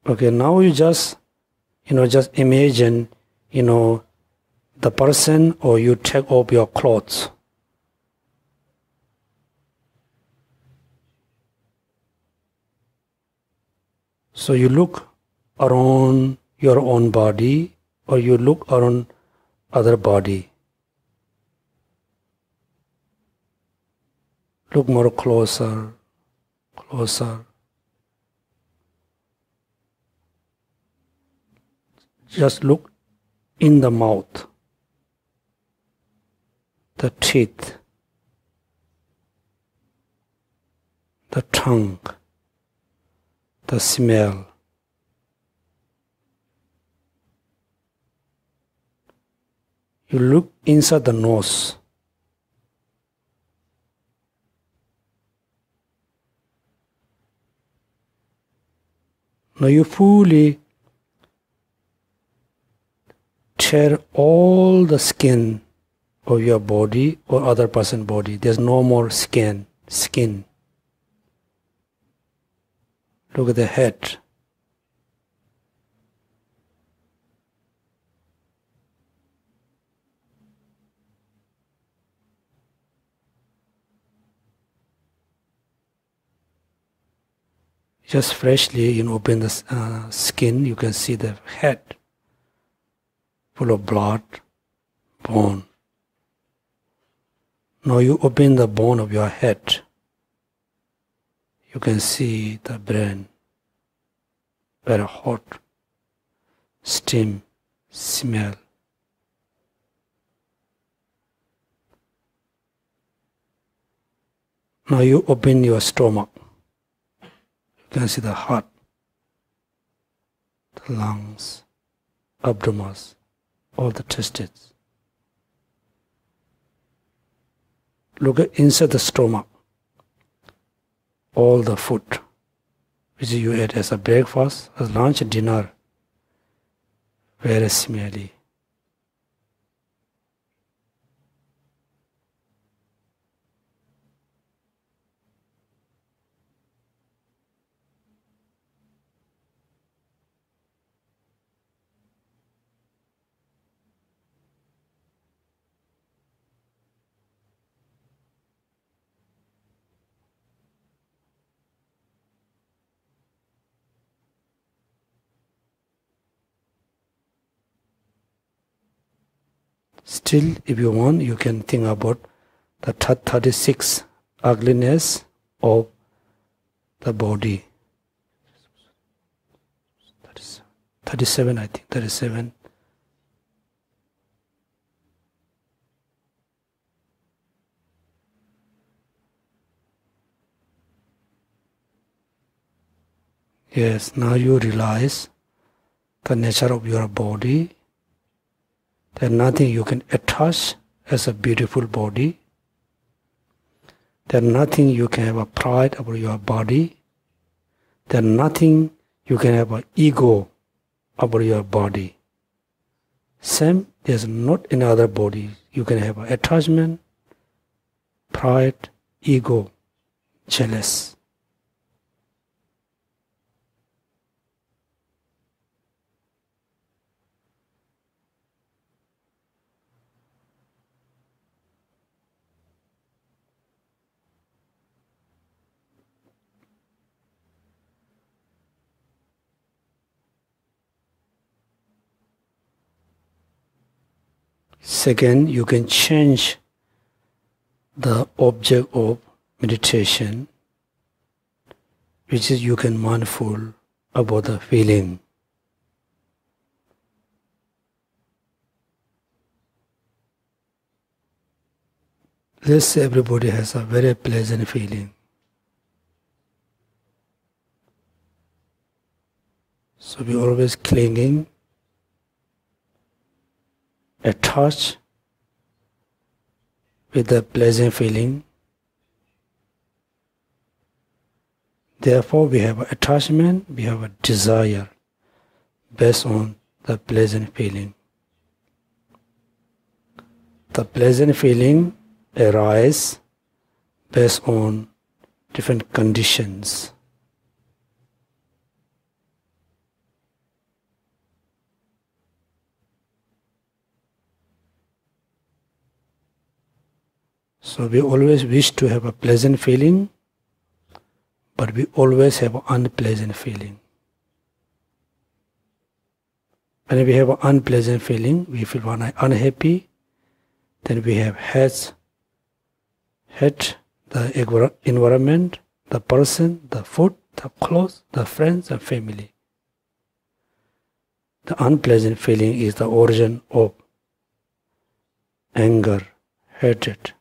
Okay, now you just imagine, the person, or you take off your clothes. So you look around your own body, or you look around other body. Look more closer, closer. just look in the mouth, the teeth, the tongue, the smell. You look inside the nose. Now you fully tear all the skin of your body or other person's body. There's no more skin. Look at the head. Just freshly, open the skin, you can see the head full of blood, bone. Now you open the bone of your head. You can see the brain, very hot, steam, smell. Now you open your stomach. You can see the heart, the lungs, abdomen, all the testes. Look at inside the stomach, all the food which you ate as a breakfast, as lunch, dinner, very smelly. Still, if you want, you can think about the 36 ugliness of the body. 37, I think, 37. Yes, now you realize the nature of your body. There's nothing you can attach as a beautiful body. There's nothing you can have a pride about your body. There's nothing you can have an ego about your body. Same, there's not in other body. You can have an attachment, pride, ego, jealous. Second, you can change the object of meditation, which is you can mindful about the feeling. Let's say everybody has a very pleasant feeling. So we're always clinging, attached with the pleasant feeling. Therefore, we have an attachment, we have a desire based on the pleasant feeling. The pleasant feeling arises based on different conditions. So we always wish to have a pleasant feeling, but we always have an unpleasant feeling. When we have an unpleasant feeling, we feel unhappy, then we have hate the environment, the person, the food, the clothes, the friends and family. The unpleasant feeling is the origin of anger, hatred.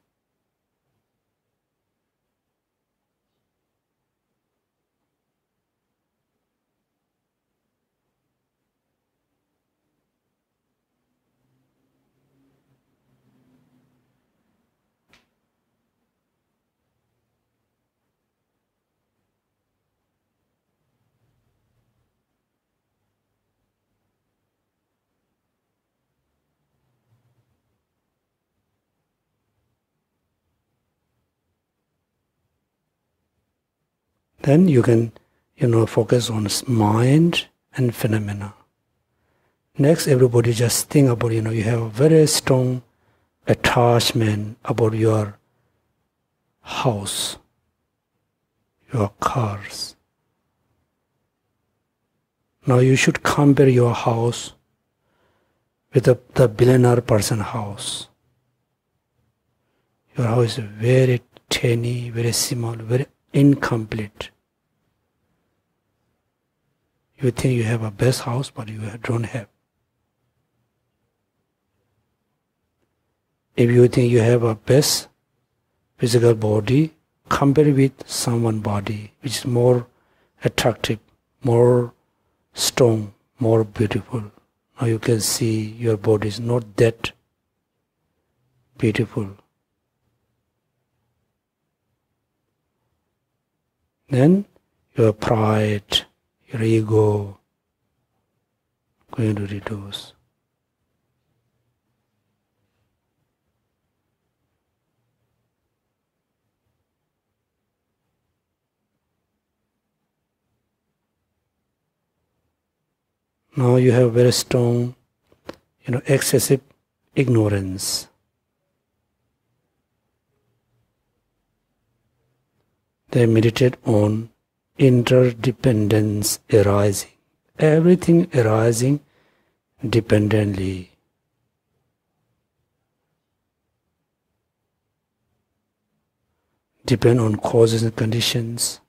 Then you can, focus on mind and phenomena. Next, everybody just think about, you have a very strong attachment about your house, your cars. Now you should compare your house with the billionaire person house. Your house is very tiny, very small, very incomplete. You think you have a best house, but you don't have. If you think you have a best physical body, compare with someone's body which is more attractive, more strong, more beautiful. Now you can see your body is not that beautiful. Then your pride, your ego going to reduce. Now you have very strong, excessive ignorance. They meditate on interdependence arising. Everything arising dependently. Depend on causes and conditions.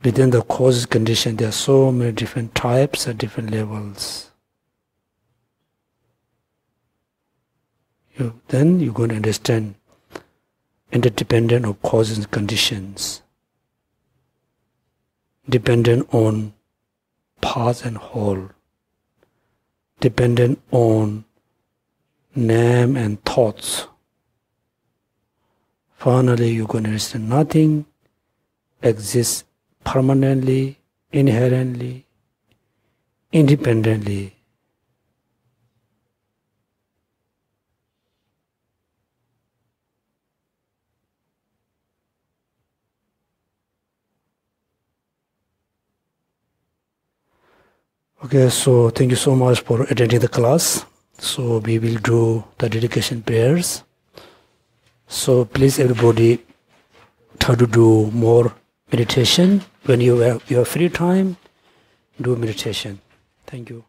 Within the causes condition, there are so many different types at different levels. Then you're going to understand interdependent of causes and conditions, dependent on part and whole, dependent on name and thoughts. Finally, you're going to understand nothing exists permanently, inherently, independently. Okay, so thank you so much for attending the class. So we will do the dedication prayers. So please everybody try to do more meditation. When you have free time, do meditation. Thank you.